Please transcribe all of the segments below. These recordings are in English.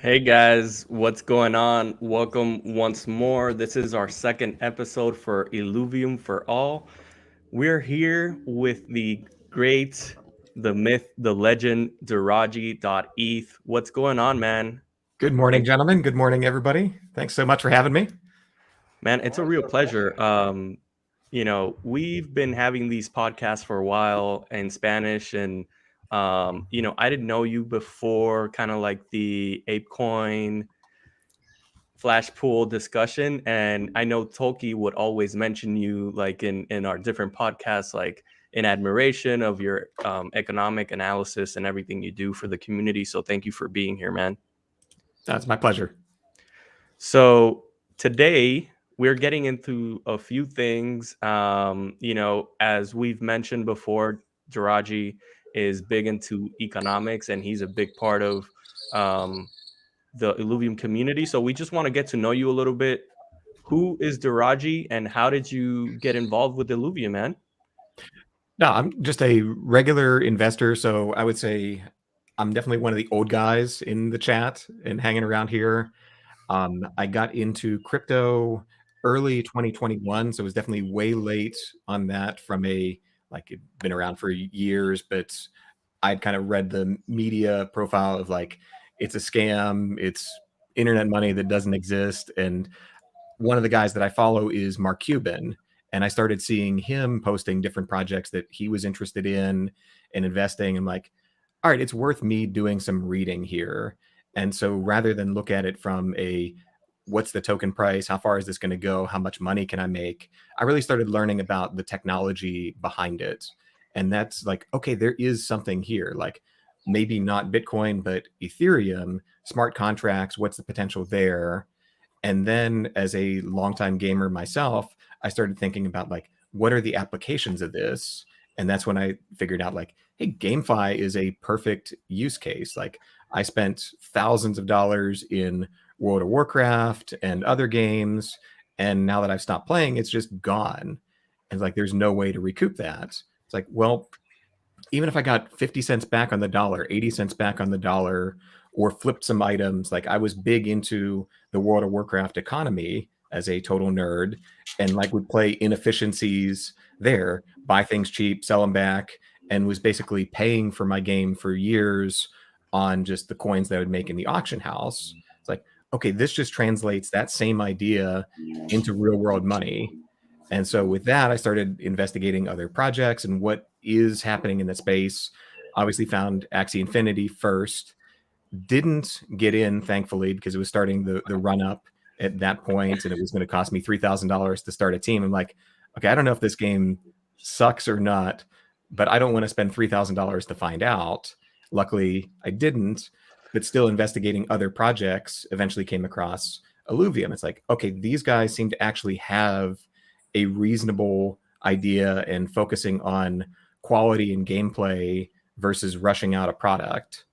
Hey guys, what's going on? Welcome once more. This is our second episode for Illuvium for All. We're here with the great, the myth, the legend, Deraji.eth. What's going on, man? Good morning, gentlemen. Good morning, everybody. Thanks so much for having me. Man, it's a real pleasure. We've been having these podcasts for a while in Spanish, and I didn't know you before, kind of like the ApeCoin flash pool discussion, and I know Tolki would always mention you like in our different podcasts, like in admiration of your economic analysis and everything you do for the community. So thank you for being here, man. That's my pleasure. So today we're getting into a few things. As we've mentioned before, Deraji is big into economics, and he's a big part of the Illuvium community. So we just want to get to know you a little bit. Who is Deraji, and how did you get involved with Illuvium, man? No, I'm just a regular investor, so I would say I'm definitely one of the old guys in the chat and hanging around here. I got into crypto early 2021, so it was definitely way late on that from it'd been around for years, but I'd kind of read the media profile of like, it's a scam, it's internet money that doesn't exist. And one of the guys that I follow is Mark Cuban. And I started seeing him posting different projects that he was interested in and investing. I'm like, all right, it's worth me doing some reading here. And so rather than look at it from what's the token price, how far is this going to go, how much money can I make, I really started learning about the technology behind it. And that's like, okay, there is something here, like maybe not Bitcoin, but Ethereum, smart contracts, what's the potential there? And then as a longtime gamer myself, I started thinking about like, what are the applications of this? And that's when I figured out like, hey, GameFi is a perfect use case. Like I spent thousands of dollars in World of Warcraft and other games. And now that I've stopped playing, it's just gone. And like, there's no way to recoup that. It's like, well, even if I got 50 cents back on the dollar, 80 cents back on the dollar, or flipped some items, like I was big into the World of Warcraft economy as a total nerd, and like would play inefficiencies there, buy things cheap, sell them back, and was basically paying for my game for years on just the coins that I would make in the auction house. It's like, okay, this just translates that same idea into real world money. And so with that, I started investigating other projects and what is happening in the space. Obviously found Axie Infinity first. Didn't get in, thankfully, because it was starting the run up at that point, and it was going to cost me $3,000 to start a team. I'm like, okay, I don't know if this game sucks or not, but I don't want to spend $3,000 to find out. Luckily, I didn't, but still investigating other projects, eventually came across Illuvium. It's like, okay, these guys seem to actually have a reasonable idea and focusing on quality and gameplay versus rushing out a product.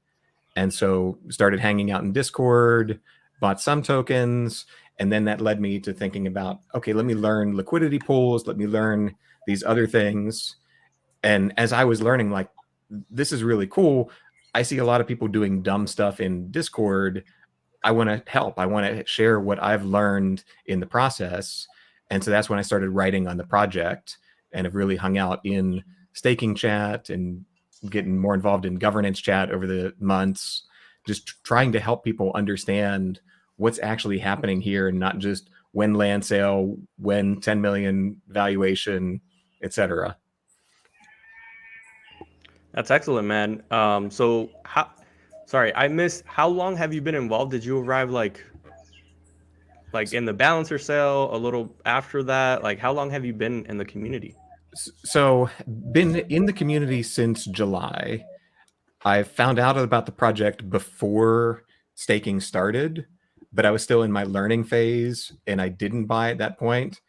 And so started hanging out in Discord, bought some tokens, and then that led me to thinking about, okay, let me learn liquidity pools, let me learn these other things. And as I was learning, like, this is really cool. I see a lot of people doing dumb stuff in Discord. I want to help. I want to share what I've learned in the process. And so that's when I started writing on the project and have really hung out in staking chat and getting more involved in governance chat over the months, just trying to help people understand what's actually happening here and not just when land sale, when 10 million valuation, etc. That's excellent, man. Sorry, I missed. How long have you been involved? Did you arrive like in the balancer sale a little after that? Like, how long have you been in the community? So been in the community since July. I found out about the project before staking started, but I was still in my learning phase and I didn't buy at that point.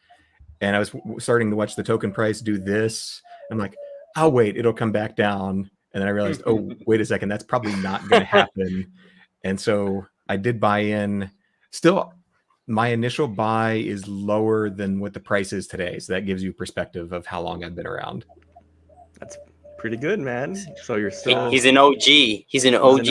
And I was starting to watch the token price do this. I'm like, oh, wait, it'll come back down. And then I realized, oh, wait a second, that's probably not going to happen. And so I did buy in. Still, my initial buy is lower than what the price is today. So that gives you perspective of how long I've been around. That's pretty good, man. So you're still He's an OG. He's an OG.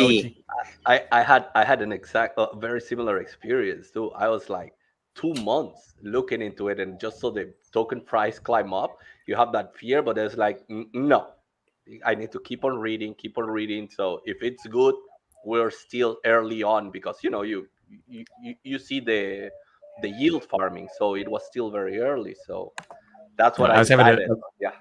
I had an exact very similar experience too. I was like 2 months looking into it, and just so the token price climb up, you have that fear, but it's like no, I need to keep on reading, keep on reading. So if it's good, we're still early on, because you see the yield farming, so it was still very early. So that's what I I was having decided. Yeah,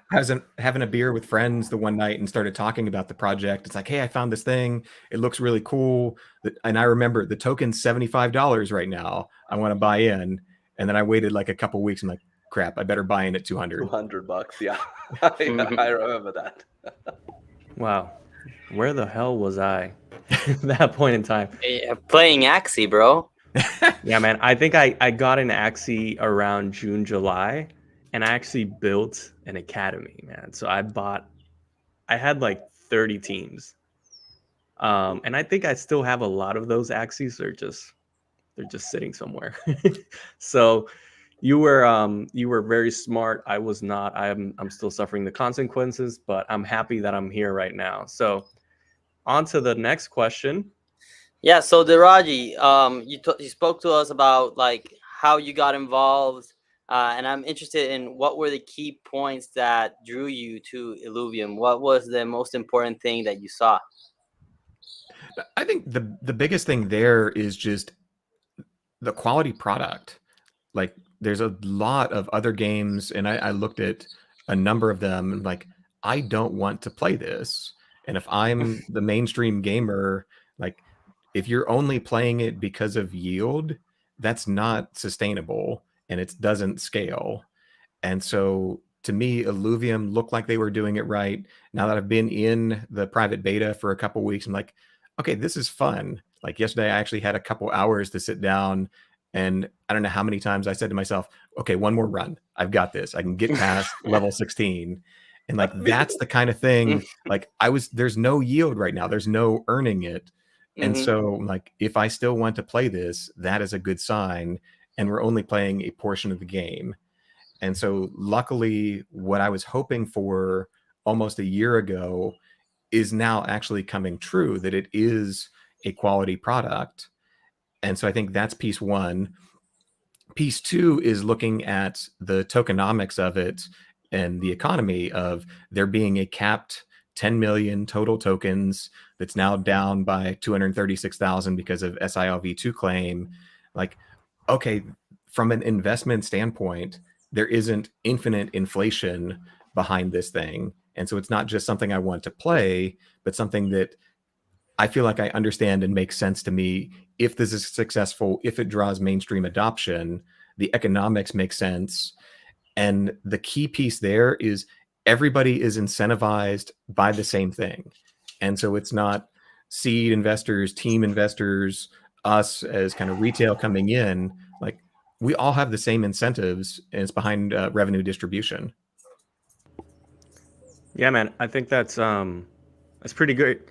having a beer with friends the one night and started talking about the project. It's like, hey, I found this thing. It looks really cool. And I remember the token's $75 right now. I want to buy in. And then I waited like a couple weeks. I'm like, crap, I better buy in at 200. $200. Yeah, I remember that. Wow. Where the hell was I at that point in time? Playing Axie, bro. Yeah, man. I think I got an Axie around June, July, and I actually built an academy, man. So I had like 30 teams. And I think I still have a lot of those Axies. They're just sitting somewhere. So you were very smart. I was not. I'm still suffering the consequences, but I'm happy that I'm here right now. So on to the next question. Yeah, so Deraji, you spoke to us about like how you got involved, and I'm interested in what were the key points that drew you to Illuvium. What was the most important thing that you saw? I think the biggest thing there is just the quality product. Like there's a lot of other games, and I looked at a number of them and like, I don't want to play this. And if I'm the mainstream gamer, like if you're only playing it because of yield, that's not sustainable and it doesn't scale. And so to me, Illuvium looked like they were doing it right. Now that I've been in the private beta for a couple weeks, I'm like, okay, this is fun. Like yesterday, I actually had a couple hours to sit down, and I don't know how many times I said to myself, okay, one more run. I've got this. I can get past level 16. And like that's the kind of thing, like there's no yield right now. There's no earning it. And so like if I still want to play this, that is a good sign. And we're only playing a portion of the game. And so luckily what I was hoping for almost a year ago is now actually coming true, that it is a quality product. And so I think that's piece one. Piece two is looking at the tokenomics of it and the economy of there being a capped 10 million total tokens that's now down by 236,000 because of SILv2 claim. Like, okay, from an investment standpoint, there isn't infinite inflation behind this thing. And so it's not just something I want to play, but something that I feel like I understand and makes sense to me. If this is successful, if it draws mainstream adoption, the economics make sense. And the key piece there is everybody is incentivized by the same thing. And so it's not seed investors, team investors, us as kind of retail coming in. Like we all have the same incentives, and it's behind revenue distribution. Yeah, man. I think that's pretty good.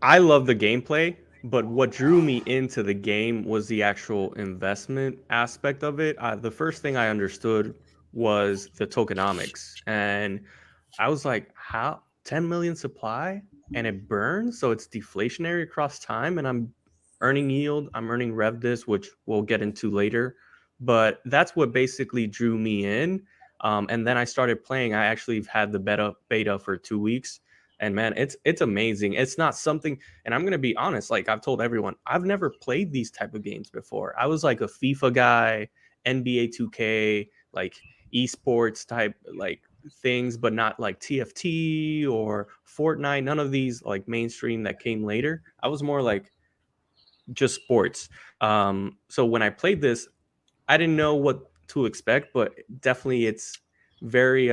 I love the gameplay, but what drew me into the game was the actual investment aspect of it. The first thing I understood was the tokenomics, and I was like, "How 10 million supply and it burns, so it's deflationary across time, and I'm earning yield, I'm earning rev dis, which we'll get into later." But that's what basically drew me in. And then I started playing. I actually had the beta for 2 weeks, and man, it's amazing. It's not something, and I'm gonna be honest, like I've told everyone, I've never played these type of games before. I was like a FIFA guy, NBA 2K, like esports type like things, but not like TFT or Fortnite, none of these like mainstream that came later. I was more like just sports. So when I played this, I didn't know what to expect, but definitely it's very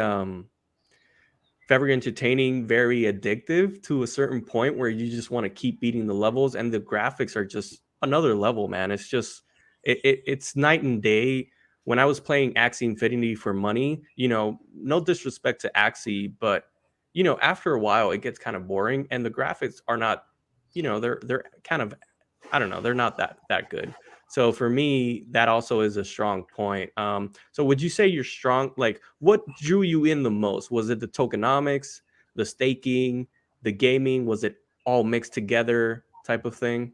very entertaining, very addictive to a certain point where you just want to keep beating the levels, and the graphics are just another level, man. It's just it's night and day. When I was playing Axie Infinity for money, no disrespect to Axie, but after a while it gets kind of boring, and the graphics are not, they're kind of, I don't know, they're not that good. So for me, that also is a strong point. So would you say you're strong? Like, what drew you in the most? Was it the tokenomics, the staking, the gaming? Was it all mixed together? type of thing?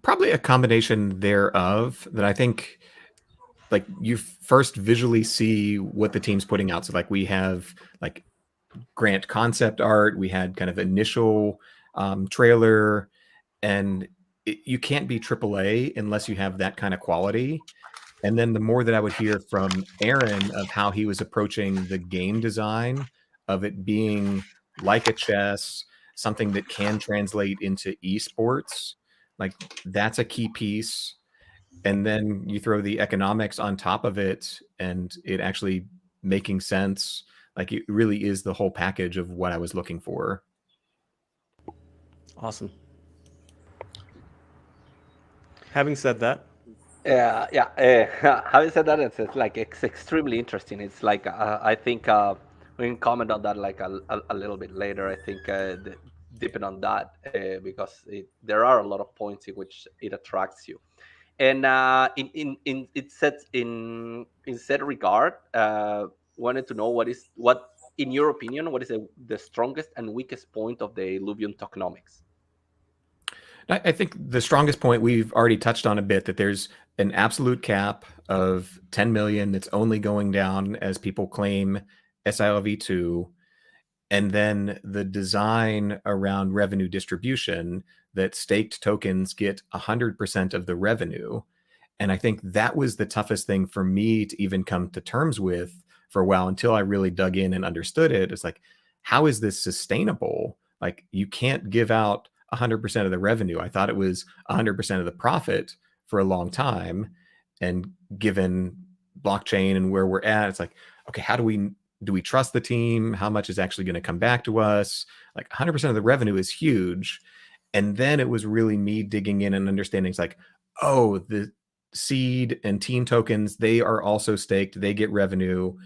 Probably a combination thereof. That I think, like, you first visually see what the team's putting out. So like we have like Grant concept art, we had kind of initial trailer, and you can't be AAA unless you have that kind of quality. And then the more that I would hear from Aaron of how he was approaching the game design of it being like a chess, something that can translate into esports, like that's a key piece. And then you throw the economics on top of it and it actually making sense. Like it really is the whole package of what I was looking for. Awesome. Having said that, Having said that, it's like it's extremely interesting. It's like I think we can comment on that like a little bit later. I think dipping on that because there are a lot of points in which it attracts you. And in it sets in said regard, wanted to know what in your opinion what is the strongest and weakest point of the Illuvium tokenomics. I think the strongest point we've already touched on a bit, that there's an absolute cap of 10 million that's only going down as people claim SILV2. And then the design around revenue distribution, that staked tokens get 100% of the revenue. And I think that was the toughest thing for me to even come to terms with for a while, until I really dug in and understood it. It's like, how is this sustainable? Like, you can't give out 100% of the revenue. I thought it was 100% of the profit for a long time. And given blockchain and where we're at, it's like, okay, how do we trust the team? How much is actually going to come back to us? Like 100% of the revenue is huge. And then it was really me digging in and understanding, it's like, oh, the seed and team tokens, they are also staked, they get revenue.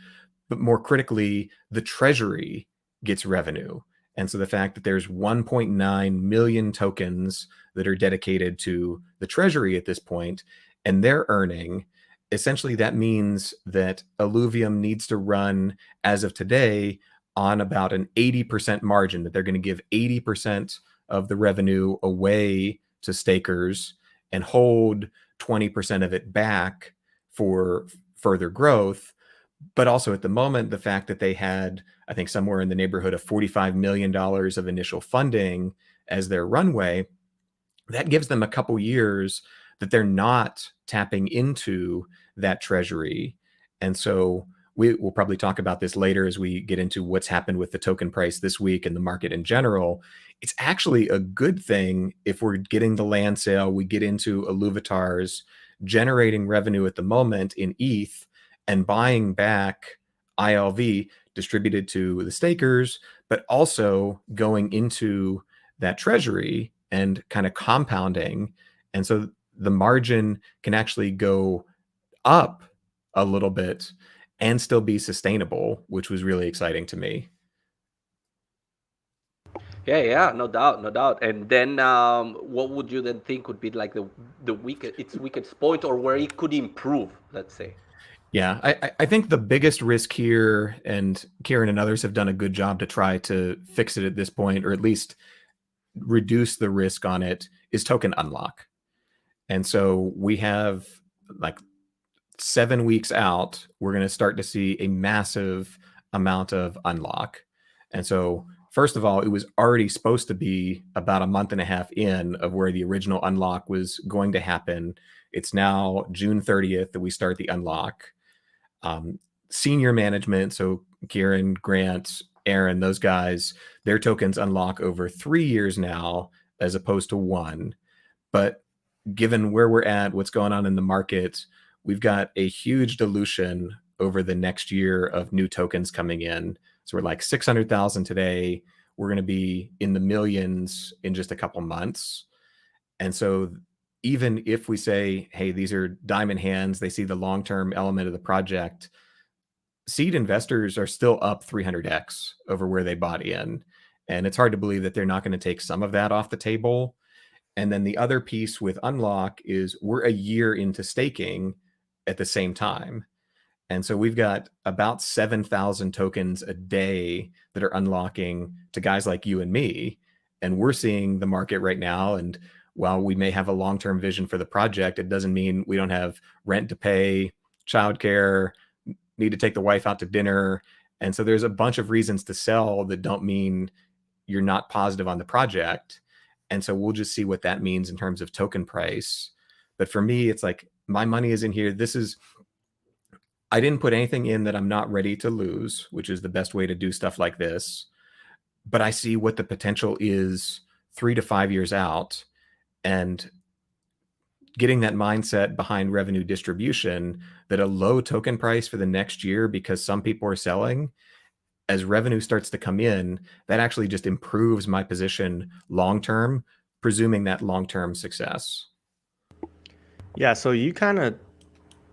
But more critically, the treasury gets revenue. And so the fact that there's 1.9 million tokens that are dedicated to the treasury at this point, and they're earning, essentially that means that Illuvium needs to run, as of today, on about an 80% margin, that they're going to give 80% of the revenue away to stakers and hold 20% of it back for further growth. But also at the moment, the fact that they had, I think, somewhere in the neighborhood of $45 million of initial funding as their runway, that gives them a couple years that they're not tapping into that treasury. And so we'll probably talk about this later as we get into what's happened with the token price this week and the market in general. It's actually a good thing if we're getting the land sale, we get into Illuvatars generating revenue at the moment in ETH and buying back ILV distributed to the stakers, but also going into that treasury and kind of compounding. And so the margin can actually go up a little bit and still be sustainable, which was really exciting to me. Yeah, no doubt, no doubt. And then, what would you then think would be like the weakest point, or where it could improve? Let's say. Yeah, I think the biggest risk here, and Kieran and others have done a good job to try to fix it at this point, or at least reduce the risk on it, is token unlock. And so we have like 7 weeks out, we're going to start to see a massive amount of unlock. And so first of all, it was already supposed to be about a month and a half in of where the original unlock was going to happen. It's now June 30th that we start the unlock. Senior management, so Kieran, Grant, Aaron, those guys, their tokens unlock over 3 years now as opposed to 1. But given where we're at, what's going on in the market, we've got a huge dilution over the next year of new tokens coming in. So we're like 600,000 today. We're going to be in the millions in just a couple months. And so even if we say, hey, these are diamond hands, they see the long-term element of the project, seed investors are still up 300x over where they bought in. And it's hard to believe that they're not going to take some of that off the table. And then the other piece with unlock is we're a year into staking at the same time. And so we've got about 7,000 tokens a day that are unlocking to guys like you and me. And we're seeing the market right now. And while we may have a long-term vision for the project, it doesn't mean we don't have rent to pay, childcare, need to take the wife out to dinner. And so there's a bunch of reasons to sell that don't mean you're not positive on the project. And so we'll just see what that means in terms of token price. But for me, it's like my money is in here. I didn't put anything in that I'm not ready to lose, which is the best way to do stuff like this. But I see what the potential is 3 to 5 years out, and getting that mindset behind revenue distribution, that a low token price for the next year because some people are selling, as revenue starts to come in, that actually just improves my position long-term, presuming that long-term success. Yeah, so you kind of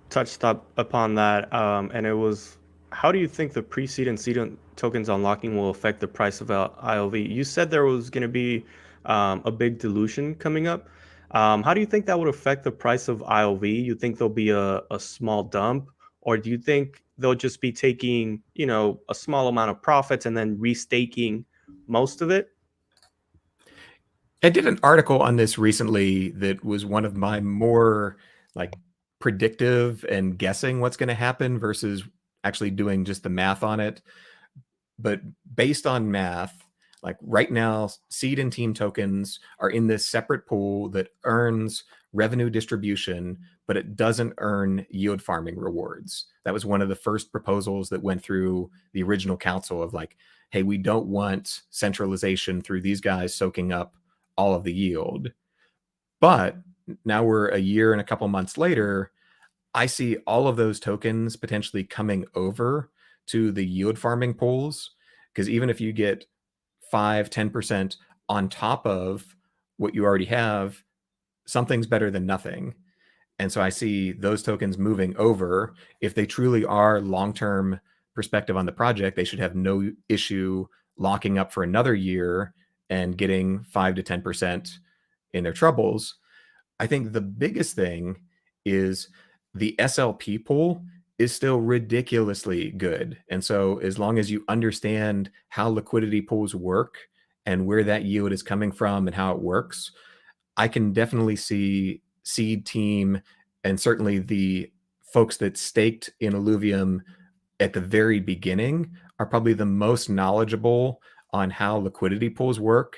touched upon that, and it was, how do you think the pre-seed and seed tokens unlocking will affect the price of ILV? You said there was going to be a big dilution coming up. How do you think that would affect the price of ILV? You think there'll be a small dump, or do you think they'll just be taking, a small amount of profits and then restaking most of it? I did an article on this recently that was one of my more like predictive and guessing what's going to happen versus actually doing just the math on it. But based on math, like right now, seed and team tokens are in this separate pool that earns revenue distribution, but it doesn't earn yield farming rewards. That was one of the first proposals that went through the original council of like, hey, we don't want centralization through these guys soaking up all of the yield. But now we're a year and a couple months later, I see all of those tokens potentially coming over to the yield farming pools, because even if you get 5-10% on top of what you already have, something's better than nothing. And so I see those tokens moving over. If they truly are long-term perspective on the project, they should have no issue locking up for another year and getting 5 to 10% in their troubles. I think the biggest thing is the SLP pool is still ridiculously good. And so as long as you understand how liquidity pools work and where that yield is coming from and how it works, I can definitely see seed team and certainly the folks that staked in Illuvium at the very beginning are probably the most knowledgeable on how liquidity pools work,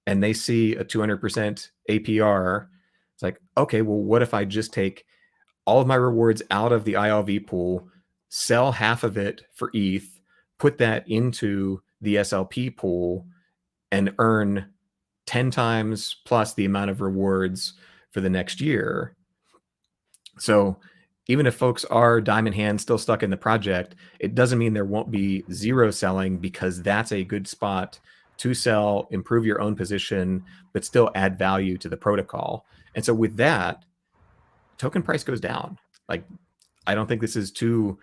and they see a 200% APR. It's like, okay, well, what if I just take all of my rewards out of the ILV pool, sell half of it for ETH, put that into the SLP pool, and earn 10 times plus the amount of rewards for the next year? So even if folks are diamond hands still stuck in the project, it doesn't mean there won't be zero selling, because that's a good spot to sell, improve your own position, but still add value to the protocol. And so with that, token price goes down. Like, I don't think this is too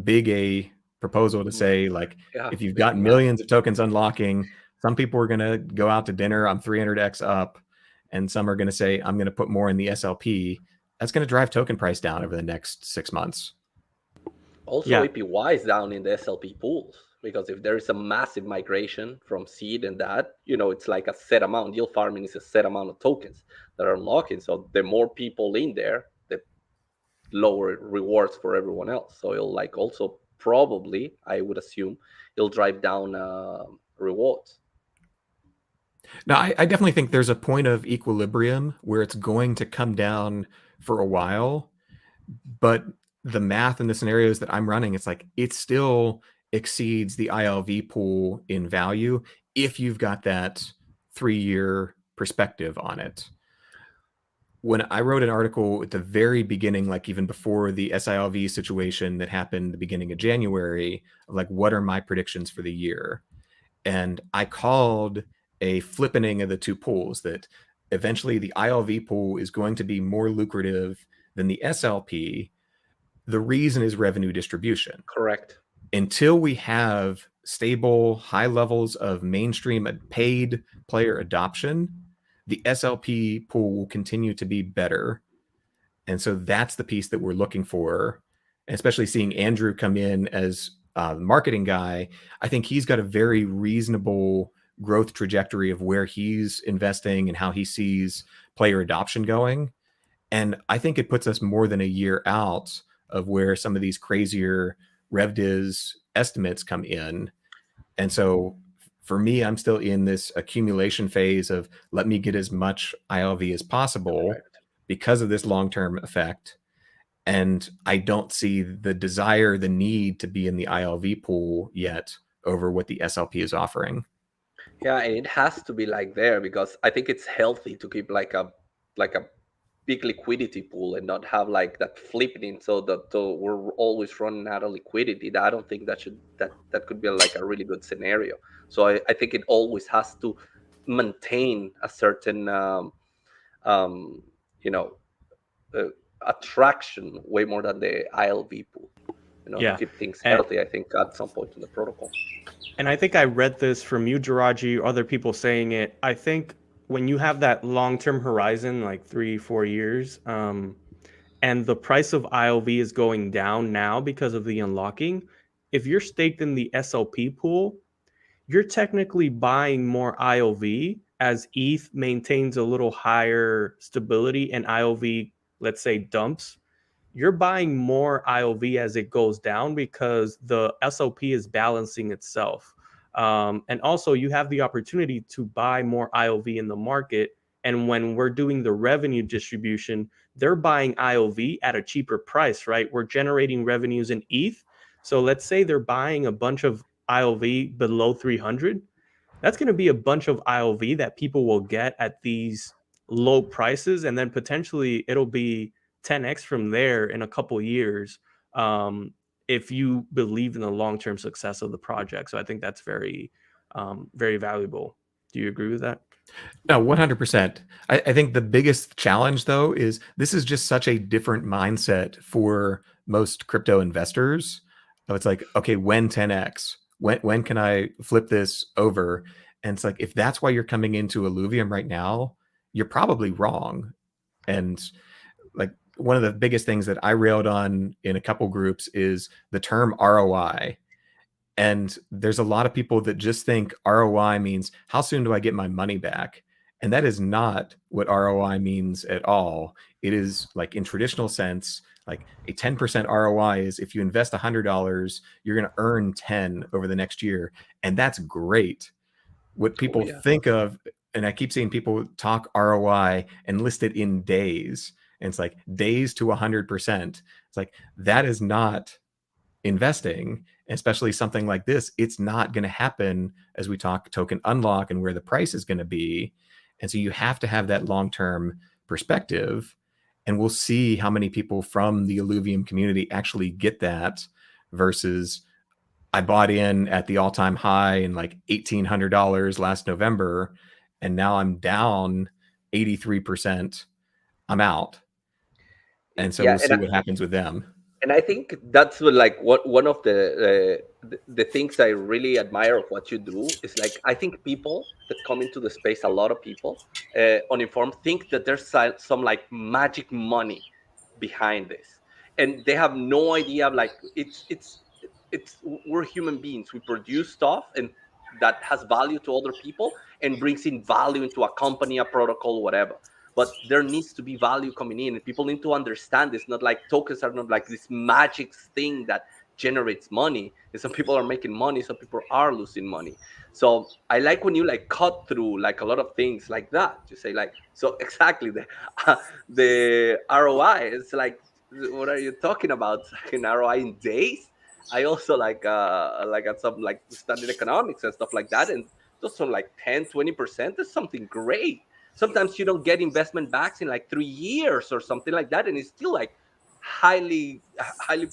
big a proposal to say, like, if you've got millions of tokens unlocking, some people are going to go out to dinner, I'm 300x up, and some are going to say, I'm going to put more in the SLP. That's going to drive token price down over the next 6 months. Also, APY is down in the SLP pools, because if there is a massive migration from seed and that, it's like a set amount. Yield farming is a set amount of tokens that are unlocking. So the more people in there, the lower rewards for everyone else. So it'll like also probably, I would assume, it'll drive down rewards. Now, I definitely think there's a point of equilibrium where it's going to come down for a while, but the math and the scenarios that I'm running, it's like it still exceeds the ILV pool in value if you've got that 3-year perspective on it. When I wrote an article at the very beginning, like even before the SILV situation that happened the beginning of January, like what are my predictions for the year? And I called a flippening of the two pools, that eventually the ILV pool is going to be more lucrative than the SLP. The reason is revenue distribution. Correct. Until we have stable, high levels of mainstream paid player adoption, the SLP pool will continue to be better. And so that's the piece that we're looking for, especially seeing Andrew come in as the marketing guy. I think he's got a very reasonable growth trajectory of where he's investing and how he sees player adoption going. And I think it puts us more than a year out of where some of these crazier RevDiz estimates come in. And so for me, I'm still in this accumulation phase of let me get as much ILV as possible because of this long-term effect. And I don't see the desire, the need to be in the ILV pool yet over what the SLP is offering. Yeah, and it has to be like there, because I think it's healthy to keep like a big liquidity pool and not have like that flipping, so that we're always running out of liquidity. I don't think that could be like a really good scenario. So I think it always has to maintain a certain um, you know uh, attraction way more than the ILV pool, to Yeah. keep things And- healthy, I think, at some point in the protocol. And I think I read this from you, Deraji, or other people saying it. I think when you have that long-term horizon, like 3-4 years, and the price of ILV is going down now because of the unlocking, if you're staked in the SLP pool, you're technically buying more ILV as ETH maintains a little higher stability and ILV, let's say, dumps. You're buying more ILV as it goes down because the SLP is balancing itself. And also, you have the opportunity to buy more ILV in the market. And when we're doing the revenue distribution, they're buying ILV at a cheaper price, right? We're generating revenues in ETH. So let's say they're buying a bunch of ILV below 300. That's going to be a bunch of ILV that people will get at these low prices. And then potentially it'll be 10x from there in a couple years, if you believe in the long-term success of the project. So I think that's very, very valuable. Do you agree with that? No, 100%. I think the biggest challenge, though, is this is just such a different mindset for most crypto investors. So it's like, okay, when 10x? When can I flip this over? And it's like, if that's why you're coming into Illuvium right now, you're probably wrong. And like one of the biggest things that I railed on in a couple groups is the term ROI. And there's a lot of people that just think ROI means how soon do I get my money back? And that is not what ROI means at all. It is like in traditional sense, like a 10% ROI is if you invest $100, you're going to earn 10 over the next year. And that's great. What people think of, and I keep seeing people talk ROI and list it in days. And it's like days to 100%. It's like, that is not investing, especially something like this. It's not going to happen as we talk token unlock and where the price is going to be. And so you have to have that long-term perspective, and we'll see how many people from the Illuvium community actually get that versus I bought in at the all-time high in like $1,800 last November, and now I'm down 83%. I'm out. And so we'll see what happens with them. And I think that's what one of the things I really admire of what you do is, like, I think people that come into the space, a lot of people uninformed, think that there's some like magic money behind this, and they have no idea. Like, it's we're human beings. We produce stuff and that has value to other people and brings in value into a company, a protocol, whatever. But there needs to be value coming in, and people need to understand it's not like tokens are not like this magic thing that generates money. And some people are making money, some people are losing money. So I like when you like cut through like a lot of things like that. You say like, so exactly the ROI. It's like, what are you talking about? Like an ROI in days? I also like at some like studied economics and stuff like that, and those are like 10-20%. That's something great. Sometimes you don't get investment backs in like 3 years or something like that, and it's still like highly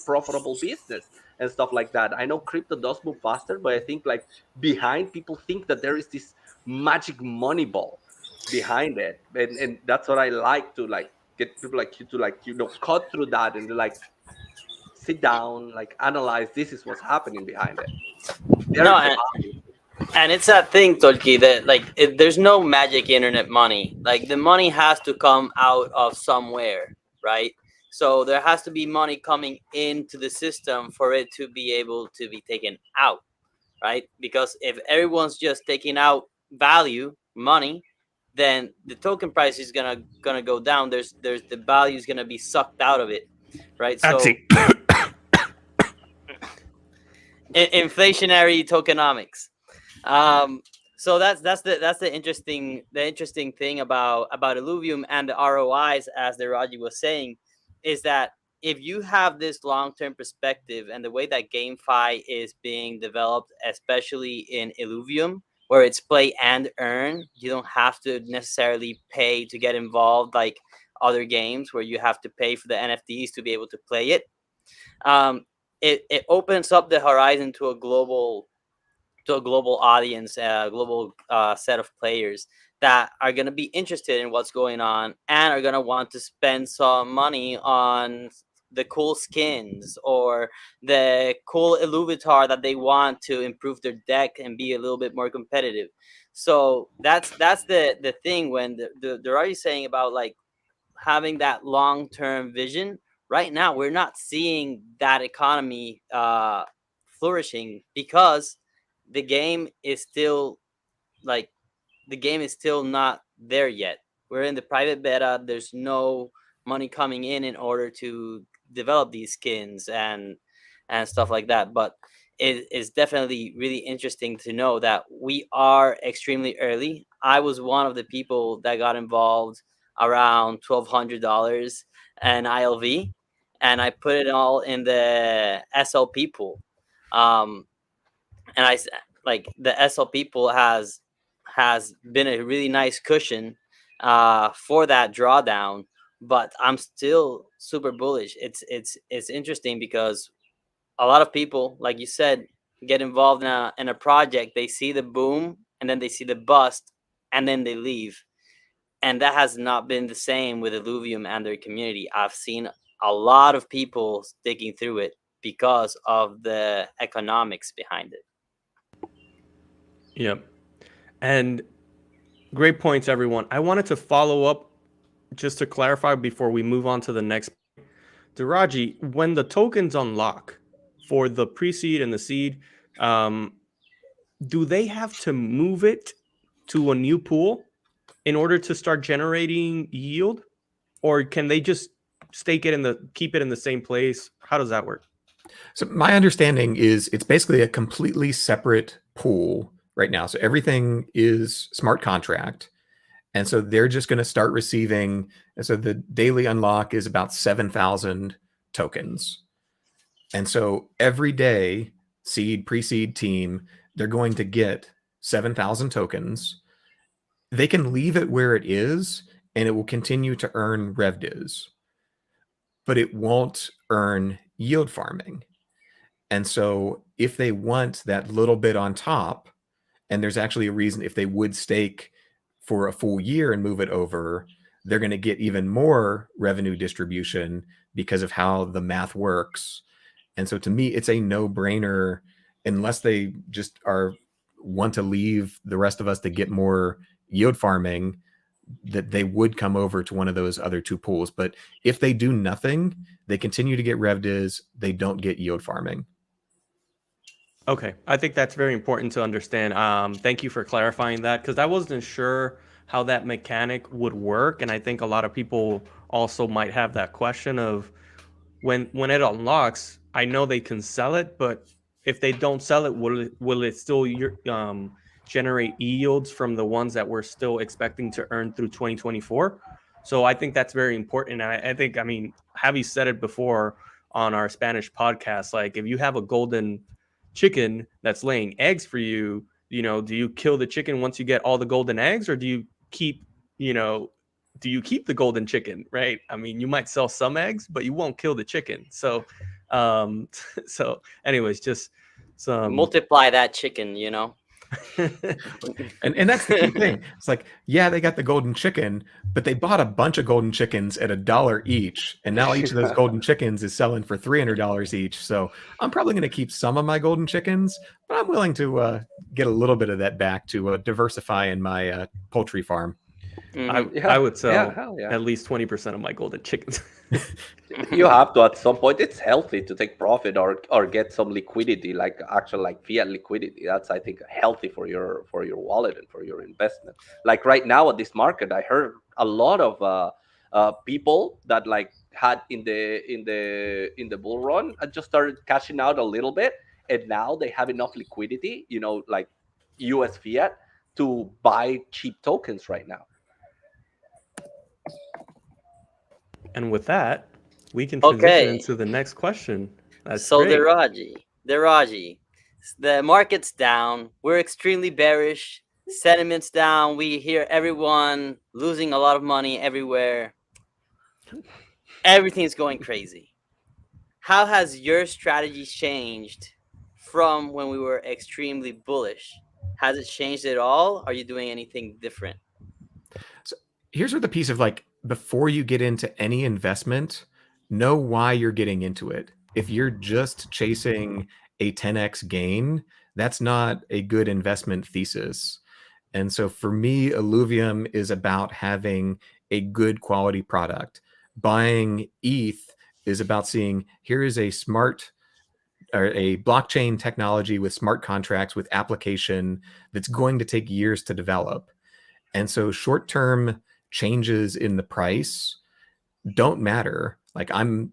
profitable business and stuff like that. I know crypto does move faster, but I think like behind, people think that there is this magic money ball behind it, and that's what I like to like get people like you to like cut through that and like sit down, like analyze. This is what's happening behind it. And it's that thing, Tolki, that like there's no magic internet money. Like the money has to come out of somewhere, right? So there has to be money coming into the system for it to be able to be taken out, right? Because if everyone's just taking out value, money, then the token price is gonna go down. There's the value is gonna be sucked out of it, right? So inflationary tokenomics. So that's the interesting thing about Illuvium and the ROIs, as Deraji was saying, is that if you have this long-term perspective and the way that GameFi is being developed, especially in Illuvium, where it's play and earn, you don't have to necessarily pay to get involved like other games where you have to pay for the NFTs to be able to play it. It opens up the horizon to a global audience, a global set of players that are going to be interested in what's going on and are going to want to spend some money on the cool skins or the cool Illuvitar that they want to improve their deck and be a little bit more competitive. So that's the thing when they're already saying about like having that long-term vision. Right now we're not seeing that economy flourishing because the game is still not there yet. We're in the private beta. There's no money coming in order to develop these skins and stuff like that. But it is definitely really interesting to know that we are extremely early. I was one of the people that got involved around $1,200 and ILV, and I put it all in the SLP pool. And I like the SLP pool has been a really nice cushion for that drawdown, but I'm still super bullish. It's interesting because a lot of people, like you said, get involved in a project. They see the boom and then they see the bust and then they leave. And that has not been the same with Illuvium and their community. I've seen a lot of people sticking through it because of the economics behind it. Yep. And great points, everyone. I wanted to follow up just to clarify before we move on to the next. Deraji, when the tokens unlock for the pre-seed and the seed, do they have to move it to a new pool in order to start generating yield? Or can they just keep it in the same place? How does that work? So my understanding is it's basically a completely separate pool right now. So everything is smart contract. And so they're just going to start receiving. And so the daily unlock is about 7,000 tokens. And so every day, seed, pre-seed team, they're going to get 7,000 tokens. They can leave it where it is and it will continue to earn RevDiz, but it won't earn yield farming. And so if they want that little bit on top, and there's actually a reason if they would stake for a full year and move it over, they're going to get even more revenue distribution because of how the math works. And so to me, it's a no-brainer unless they just want to leave the rest of us to get more yield farming, that they would come over to one of those other two pools. But if they do nothing, they continue to get RevDiz, they don't get yield farming. Okay, I think that's very important to understand. Thank you for clarifying that, because I wasn't sure how that mechanic would work, and I think a lot of people also might have that question of when it unlocks. I know they can sell it, but if they don't sell it, will it still generate yields from the ones that we're still expecting to earn through 2024? So I think that's very important. And I think, I mean, Javi said it before on our Spanish podcast, like if you have a golden chicken that's laying eggs for you, do you kill the chicken once you get all the golden eggs, or do you keep the golden chicken, right? I mean, you might sell some eggs, but you won't kill the chicken. So anyways, just some multiply that chicken, and that's the key thing. It's like, yeah, they got the golden chicken, but they bought a bunch of golden chickens at $1 each, and now each of those golden chickens is selling for $300 each. So I'm probably going to keep some of my golden chickens, but I'm willing to get a little bit of that back to diversify in my poultry farm. I would sell hell yeah. at least 20% of my golden chickens. You have to at some point. It's healthy to take profit or get some liquidity, like actual like fiat liquidity. That's, I think, healthy for your wallet and for your investment. Like right now at this market, I heard a lot of people that like had in the bull run and just started cashing out a little bit, and now they have enough liquidity, like US fiat, to buy cheap tokens right now. And with that, we can transition Okay. into the next question. That's So great. Deraji, the market's down. We're extremely bearish. Sentiment's down. We hear everyone losing a lot of money everywhere. Everything's going crazy. How has your strategy changed from when we were extremely bullish? Has it changed at all? Are you doing anything different? So here's where the piece of like, before you get into any investment, know why you're getting into it. If you're just chasing a 10x gain, that's not a good investment thesis. And so for me, Illuvium is about having a good quality product. Buying ETH is about seeing, here is a smart or a blockchain technology with smart contracts with application that's going to take years to develop. And so short-term changes in the price don't matter. Like, I'm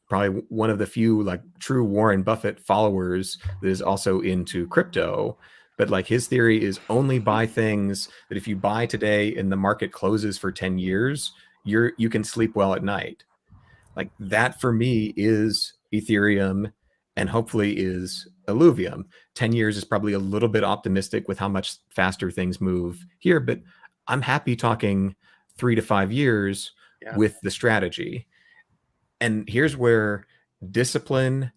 probably one of the few like true Warren Buffett followers that is also into crypto. But like, his theory is only buy things that if you buy today and the market closes for 10 years, you can sleep well at night. Like, that for me is Ethereum, and hopefully is Illuvium. 10 years is probably a little bit optimistic with how much faster things move here, but I'm happy talking 3 to 5 years with the strategy. And here's where discipline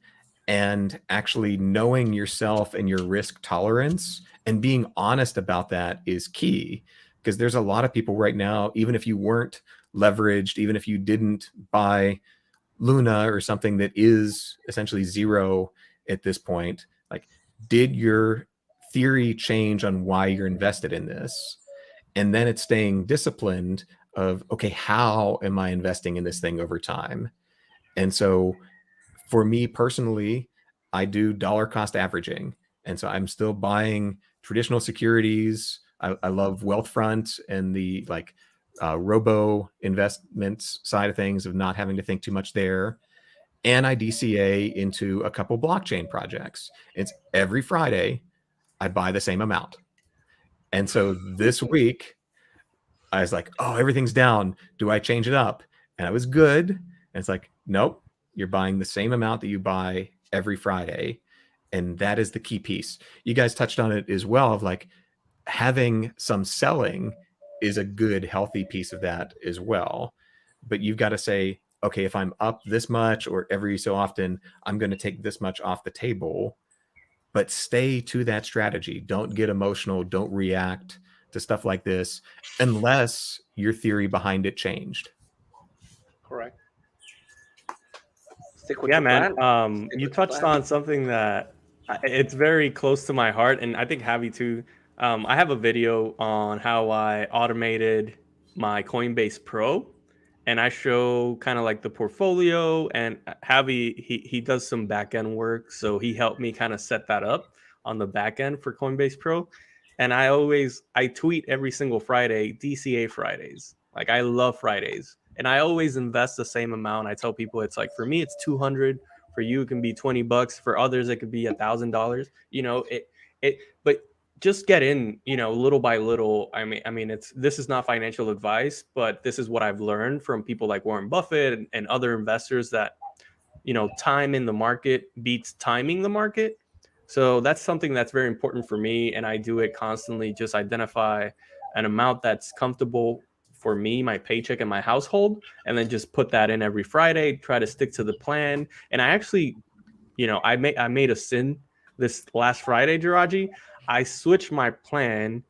and actually knowing yourself and your risk tolerance and being honest about that is key. Because there's a lot of people right now, even if you weren't leveraged, even if you didn't buy Luna or something that is essentially zero at this point, like, did your theory change on why you're invested in this? And then it's staying disciplined of, okay, how am I investing in this thing over time? And so for me personally, I do dollar cost averaging. And so I'm still buying traditional securities. I love Wealthfront and the like robo investments side of things, of not having to think too much there. And I DCA into a couple blockchain projects. It's every Friday I buy the same amount. And so this week I was like, oh, everything's down. Do I change it up? And I was good. And it's like, nope, you're buying the same amount that you buy every Friday. And that is the key piece. You guys touched on it as well, of like, having some selling is a good, healthy piece of that as well. But you've got to say, okay, if I'm up this much, or every so often, I'm going to take this much off the table. But stay to that strategy. Don't get emotional. Don't react to stuff like this unless your theory behind it changed. Correct. Stick with Yeah, your man. plan. You touched on something that it's very close to my heart, and I think Javi too. I have a video on how I automated my Coinbase Pro, and I show kind of like the portfolio. And Javi, he does some back end work, so he helped me kind of set that up on the back end for Coinbase Pro. And I tweet every single Friday, DCA Fridays. Like, I love Fridays. And I always invest the same amount. I tell people, it's like, for me it's 200, for you it can be $20, for others it could be $1,000. But just get in, little by little. I mean, this is not financial advice, but this is what I've learned from people like Warren Buffett and other investors, that time in the market beats timing the market. So that's something that's very important for me, and I do it constantly. Just identify an amount that's comfortable for me, my paycheck, and my household, and then just put that in every Friday. Try to stick to the plan. And I actually, I made a sin this last Friday, Dhiraji. I switched my plan,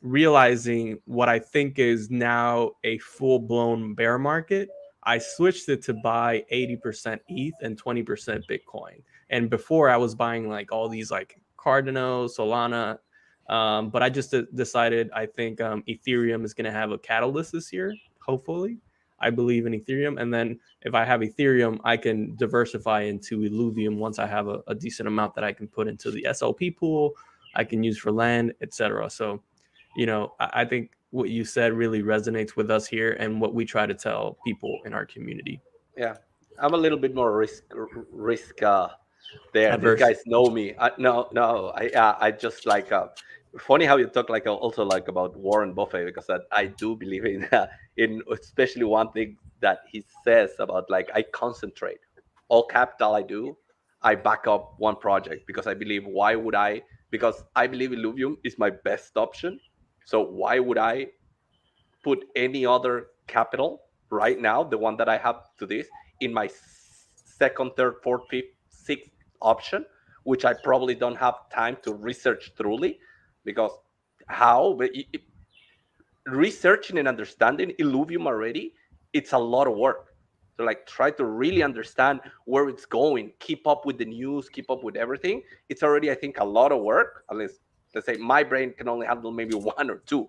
realizing what I think is now a full-blown bear market. I switched it to buy 80% ETH and 20% Bitcoin. And before, I was buying like all these like Cardano, Solana, But I just decided I think Ethereum is going to have a catalyst this year, hopefully. I believe in Ethereum. And then if I have Ethereum, I can diversify into Illuvium once I have a decent amount that I can put into the SLP pool, I can use for land, etc. So, I think what you said really resonates with us here and what we try to tell people in our community. Yeah, I'm a little bit more risk there. These Adverse. guys know me. No, I just like funny how you talk like also like about Warren Buffett, because I do believe in especially one thing that he says about like I concentrate all capital I do. I back up one project because I believe why would I? Because I believe Illuvium is my best option. So why would I put any other capital right now, the one that I have to this, in my second, third, fourth, fifth, sixth option, which I probably don't have time to research truly, because researching and understanding Illuvium already, it's a lot of work. So like try to really understand where it's going, keep up with the news, keep up with everything. It's already, I think, a lot of work. At least, let's say my brain can only handle maybe one or two.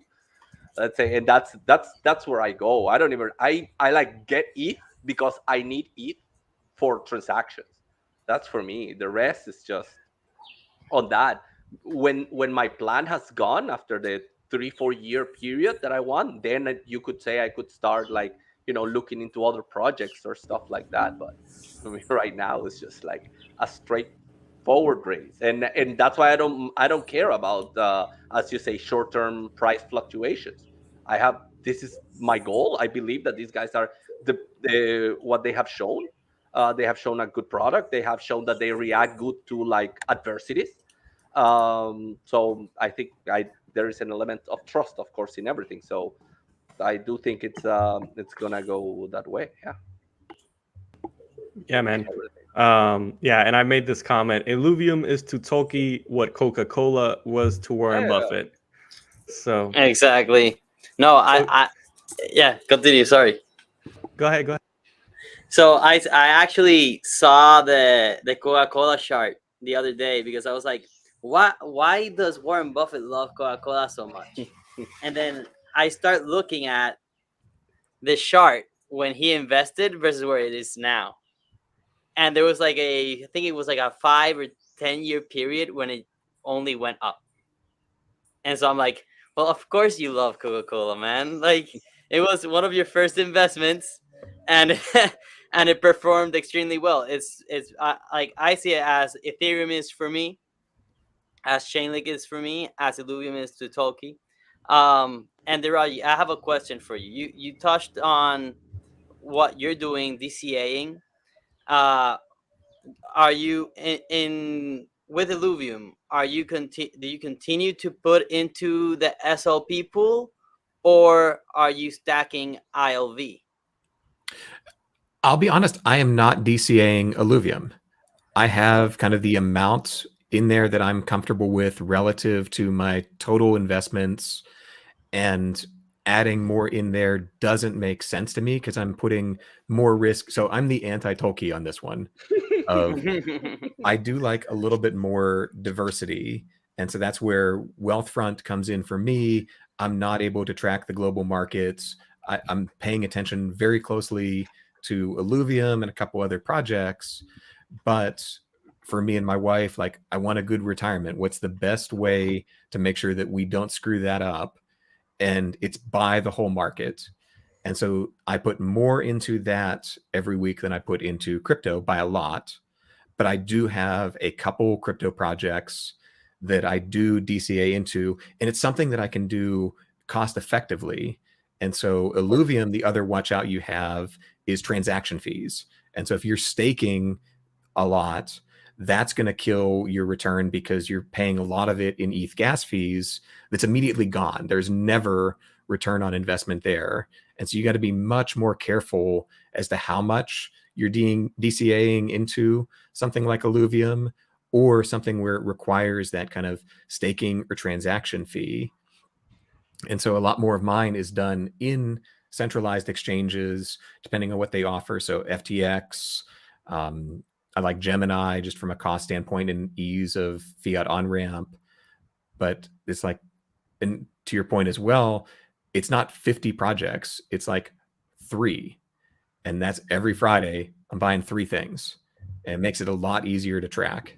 Let's say, and that's where I go. I don't even I like get ETH because I need ETH for transactions. That's for me. The rest is just on that. When my plan has gone after the 3-4 year period that I want, then you could say I could start like looking into other projects or stuff like that. But I mean, right now it's just like a straightforward race, and that's why I don't care about as you say short term price fluctuations. This is my goal. I believe that these guys are the what they have shown. They have shown a good product. They have shown that they react good to like adversities. So I think there is an element of trust, of course, in everything. So I do think it's gonna go that way. Yeah. Yeah, man. Yeah, and I made this comment. Illuvium is to Tolkien what Coca-Cola was to Warren Buffett. So exactly. No, I yeah, continue. Sorry. Go ahead. So I actually saw the Coca-Cola chart the other day because I was like, why does Warren Buffett love Coca-Cola so much? And then I start looking at the chart when he invested versus where it is now. And there was like I think it was like a 5 or 10 year period when it only went up. And so I'm like, well, of course you love Coca-Cola, man. Like it was one of your first investments, and and it performed extremely well. It's like I see it as Ethereum is for me, as Chainlink is for me, as Illuvium is to Tolkien. And Deraji, I have a question for you. You touched on what you're doing, DCAing. Are you in with Illuvium? Do you continue to put into the SLP pool, or are you stacking ILV? I'll be honest, I am not DCAing Illuvium. I have kind of the amount in there that I'm comfortable with relative to my total investments, and adding more in there doesn't make sense to me because I'm putting more risk. So I'm the anti-Tolkien on this one. I do like a little bit more diversity. And so that's where Wealthfront comes in for me. I'm not able to track the global markets. I'm paying attention very closely to Illuvium and a couple other projects. But for me and my wife, like, I want a good retirement. What's the best way to make sure that we don't screw that up? And it's buy the whole market. And so I put more into that every week than I put into crypto by a lot. But I do have a couple crypto projects that I do DCA into, and it's something that I can do cost effectively. And so Illuvium, the other watch out you have is transaction fees. And so if you're staking a lot, that's going to kill your return because you're paying a lot of it in ETH gas fees that's immediately gone. There's never return on investment there. And so you got to be much more careful as to how much you're DCAing into something like Illuvium or something where it requires that kind of staking or transaction fee. And so a lot more of mine is done in centralized exchanges, depending on what they offer. So FTX, I like Gemini just from a cost standpoint and ease of fiat on-ramp. but it's like, and to your point as well, it's not 50 projects, it's like 3, and that's every Friday I'm buying 3 things, and it makes it a lot easier to track.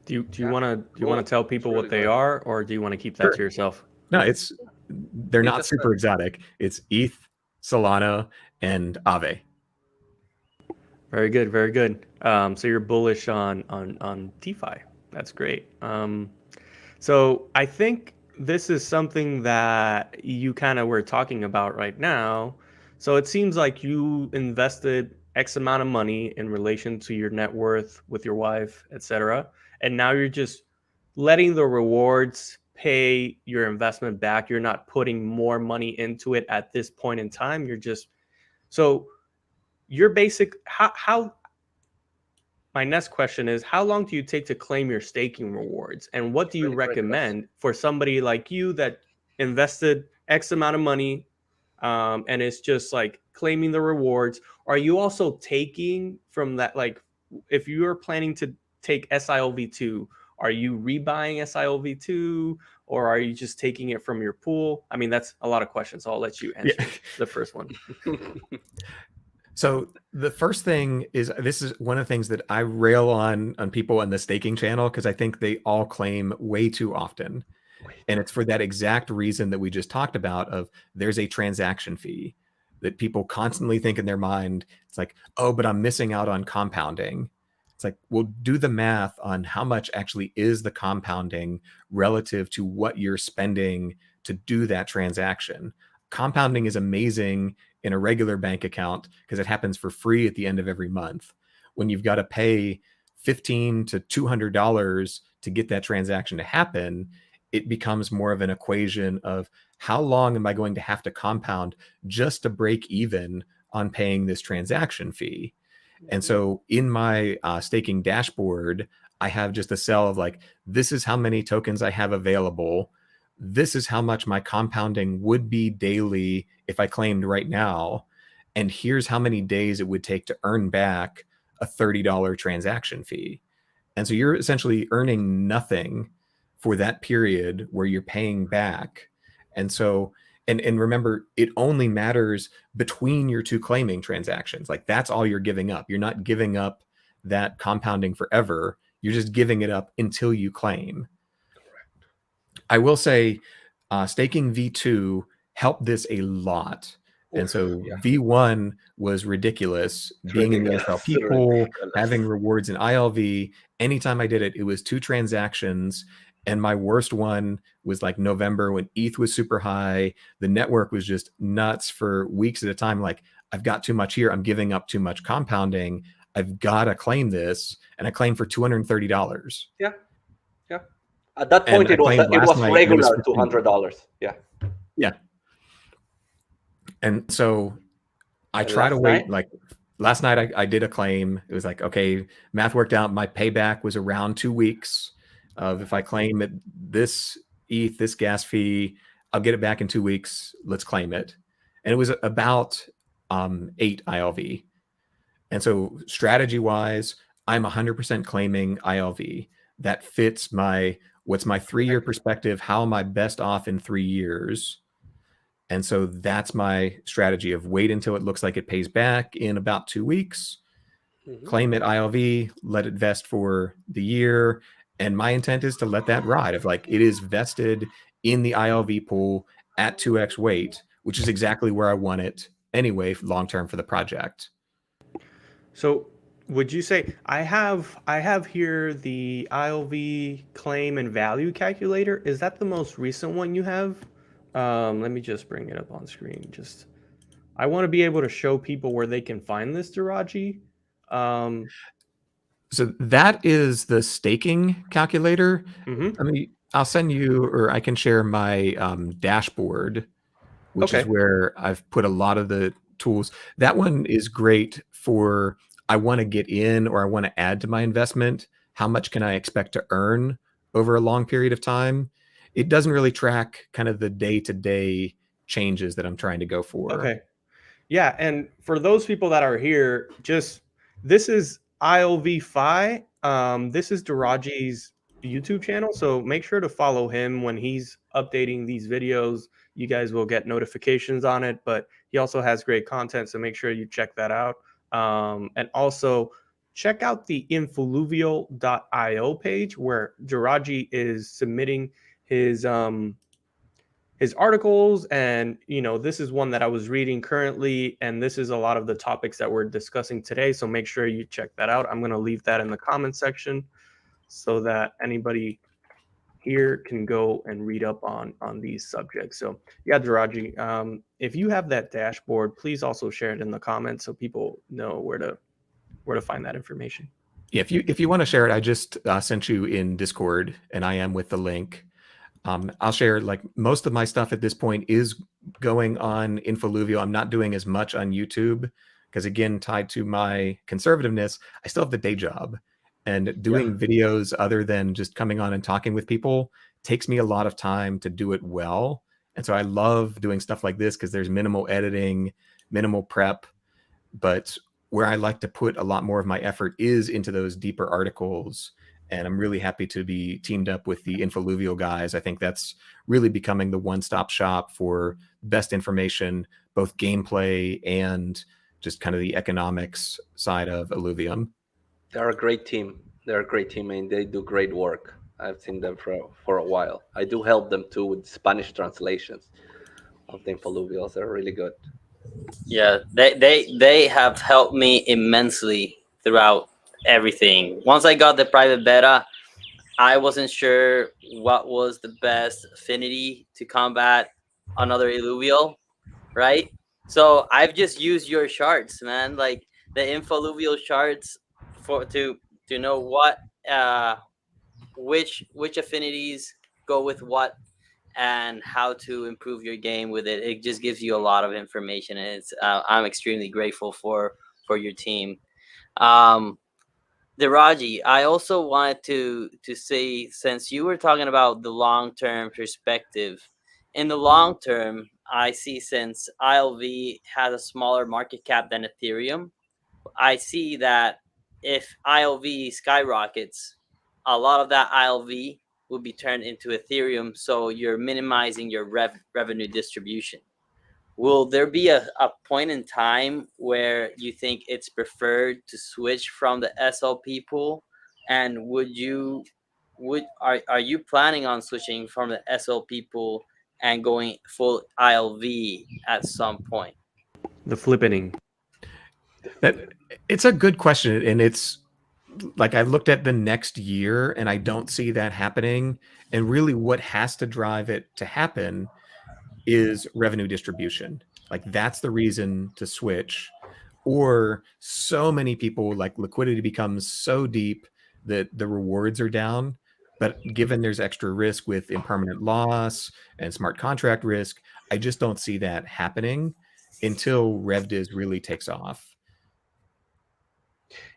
Do you want to tell people really what they good. are, or do you want to keep that Sure. to yourself? No, they're It's not just super exotic. It's ETH, Solana, and Aave. Very good, very good. So you're bullish on DeFi. That's great. So I think this is something that you kind of were talking about right now. So it seems like you invested X amount of money in relation to your net worth with your wife, etc. And now you're just letting the rewards pay your investment back. You're not putting more money into it at this point in time. You're just so your basic how my next question is, how long do you take to claim your staking rewards? And what do you Really great question. recommend for somebody like you that invested X amount of money and it's just like claiming the rewards? Are you also taking from that, like if you're planning to take SILV2, are you rebuying SILV2 or are you just taking it from your pool? I mean, that's a lot of questions. So I'll let you answer the first one. So the first thing is, this is one of the things that I rail on people on the staking channel, because I think they all claim way too often. And it's for that exact reason that we just talked about, of there's a transaction fee that people constantly think in their mind. It's like, oh, but I'm missing out on compounding. It's like, well, do the math on how much actually is the compounding relative to what you're spending to do that transaction. Compounding is amazing in a regular bank account because it happens for free at the end of every month. When you've got to pay $15 to $200 to get that transaction to happen, it becomes more of an equation of how long am I going to have to compound just to break even on paying this transaction fee. And so in my staking dashboard, I have just a cell of like, this is how many tokens I have available. This is how much my compounding would be daily if I claimed right now. And here's how many days it would take to earn back a $30 transaction fee. And so you're essentially earning nothing for that period where you're paying back. And so, and remember, it only matters between your 2 claiming transactions. Like, that's all you're giving up. You're not giving up that compounding forever. You're just giving it up until you claim. I will say staking V2 helped this a lot. And so V1 was ridiculous. Being in the SLP pool, having rewards in ILV. Anytime I did it, it was 2 transactions. And my worst one was like November when ETH was super high. The network was just nuts for weeks at a time. Like, I've got too much here. I'm giving up too much compounding. I've got to claim this. And I claimed for $230. Yeah. Yeah. At that point, it was regular $200. Yeah. Yeah. And so I try to wait. Like last night, I did a claim. It was like, okay, math worked out. My payback was around 2 weeks of if I claim it, this ETH, this gas fee, I'll get it back in 2 weeks. Let's claim it. And it was about 8 ILV. And so strategy wise, I'm 100% claiming ILV. That fits what's my 3-year perspective? How am I best off in 3 years? And so that's my strategy of wait until it looks like it pays back in about 2 weeks, claim it ILV, let it vest for the year. And my intent is to let that ride, of like, it is vested in the ILV pool at 2x weight, which is exactly where I want it anyway, long-term for the project. So would you say, I have here the ILV claim and value calculator. Is that the most recent one you have? Let me just bring it up on screen. I want to be able to show people where they can find this, Deraji. So that is the staking calculator. I mean, I'll send you, or I can share my dashboard, which is where I've put a lot of the tools. That one is great for, I want to get in or I want to add to my investment. How much can I expect to earn over a long period of time? It doesn't really track kind of the day-to-day changes that I'm trying to go for. Okay. Yeah. And for those people that are here, this is ILV Fi. This is Deraji's YouTube channel. So make sure to follow him when he's updating these videos. You guys will get notifications on it, but he also has great content. So make sure you check that out. And also check out the Infoluvial.io page where Deraji is submitting his articles, and this is one that I was reading currently, and this is a lot of the topics that we're discussing today. So make sure you check that out. I'm going to leave that in the comment section so that anybody here can go and read up on these subjects. So yeah, Dhiraji, if you have that dashboard, please also share it in the comments so people know where to find that information. Yeah, if you want to share it, I just sent you in Discord, and I am with the link. I'll share, like, most of my stuff at this point is going on Infoluvial. I'm not doing as much on YouTube because, again, tied to my conservativeness, I still have the day job. And doing videos other than just coming on and talking with people takes me a lot of time to do it well. And so I love doing stuff like this because there's minimal editing, minimal prep. But where I like to put a lot more of my effort is into those deeper articles. And I'm really happy to be teamed up with the Infoluvial guys. I think that's really becoming the one-stop shop for best information, both gameplay and just kind of the economics side of Illuvium. They're a great team. They're a great team, and they do great work. I've seen them for a while. I do help them too with Spanish translations of the Infoluvials. They're really good. Yeah, they have helped me immensely throughout everything. Once I got the private beta, I wasn't sure what was the best affinity to combat another Illuvial, right? So I've just used your charts, man, like the Infoluvial charts to know what which affinities go with what and how to improve your game with it. It just gives you a lot of information, and it's I'm extremely grateful for your team. Deraji, I also wanted to say, since you were talking about the long-term perspective, in the long term, I see, since ILV has a smaller market cap than Ethereum, I see that if ILV skyrockets, a lot of that ILV will be turned into Ethereum, so you're minimizing your revenue distribution. Will there be a point in time where you think it's preferred to switch from the SLP pool? And are you planning on switching from the SLP pool and going full ILV at some point? The flippening. It's a good question, and it's like, I looked at the next year and I don't see that happening. And really what has to drive it to happen is revenue distribution. Like, that's the reason to switch. Or so many people, like, liquidity becomes so deep that the rewards are down. But given there's extra risk with impermanent loss and smart contract risk, I just don't see that happening until RevDiz really takes off.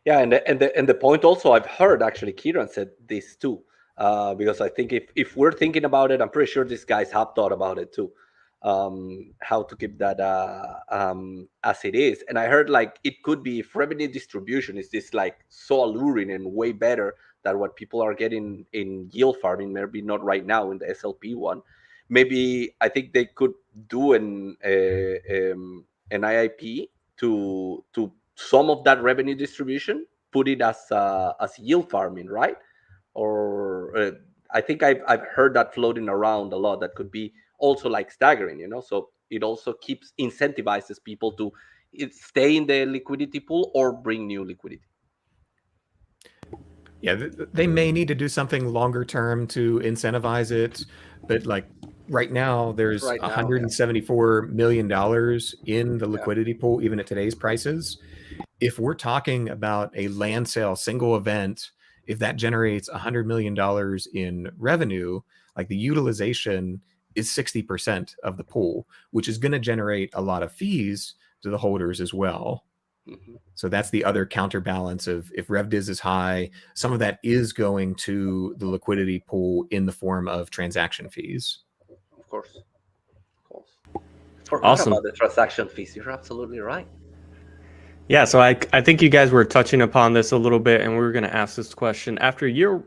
Yeah, and the point also, I've heard, actually, Kieran said this too, because I think if we're thinking about it, I'm pretty sure these guys have thought about it too, how to keep that as it is. And I heard, like, it could be, if revenue distribution is this, like, so alluring and way better than what people are getting in yield farming, maybe not right now in the SLP one. Maybe I think they could do an IIP to some of that revenue distribution, put it as yield farming, right? Or I think I've heard that floating around a lot. That could be also, like, staggering, So it also keeps incentivizes people to stay in the liquidity pool or bring new liquidity. Yeah, they may need to do something longer term to incentivize it, but, like, right now there's $174 million in the liquidity pool, even at today's prices. If we're talking about a land sale single event, if that generates $100 million in revenue, like, the utilization is 60% of the pool, which is going to generate a lot of fees to the holders as well. Mm-hmm. So that's the other counterbalance of, if RevDiz is high, some of that is going to the liquidity pool in the form of transaction fees. Of course. Forgot about the transaction fees. You're absolutely right. Yeah, so I think you guys were touching upon this a little bit, and we were going to ask this question. After your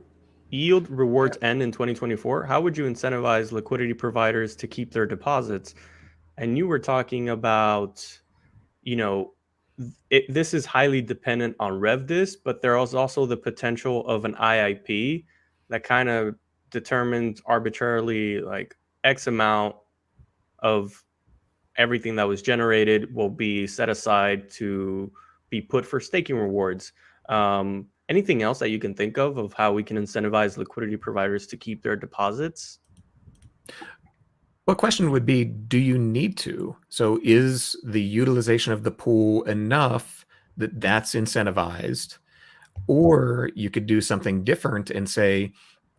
yield rewards end in 2024, how would you incentivize liquidity providers to keep their deposits? And you were talking about, you know, this is highly dependent on RevDis, but there is also the potential of an IIP that kind of determines arbitrarily like X amount of everything that was generated will be set aside to be put for staking rewards. Anything else that you can think of how we can incentivize liquidity providers to keep their deposits? Well, question would be, do you need to? So is the utilization of the pool enough that that's incentivized? Or you could do something different and say,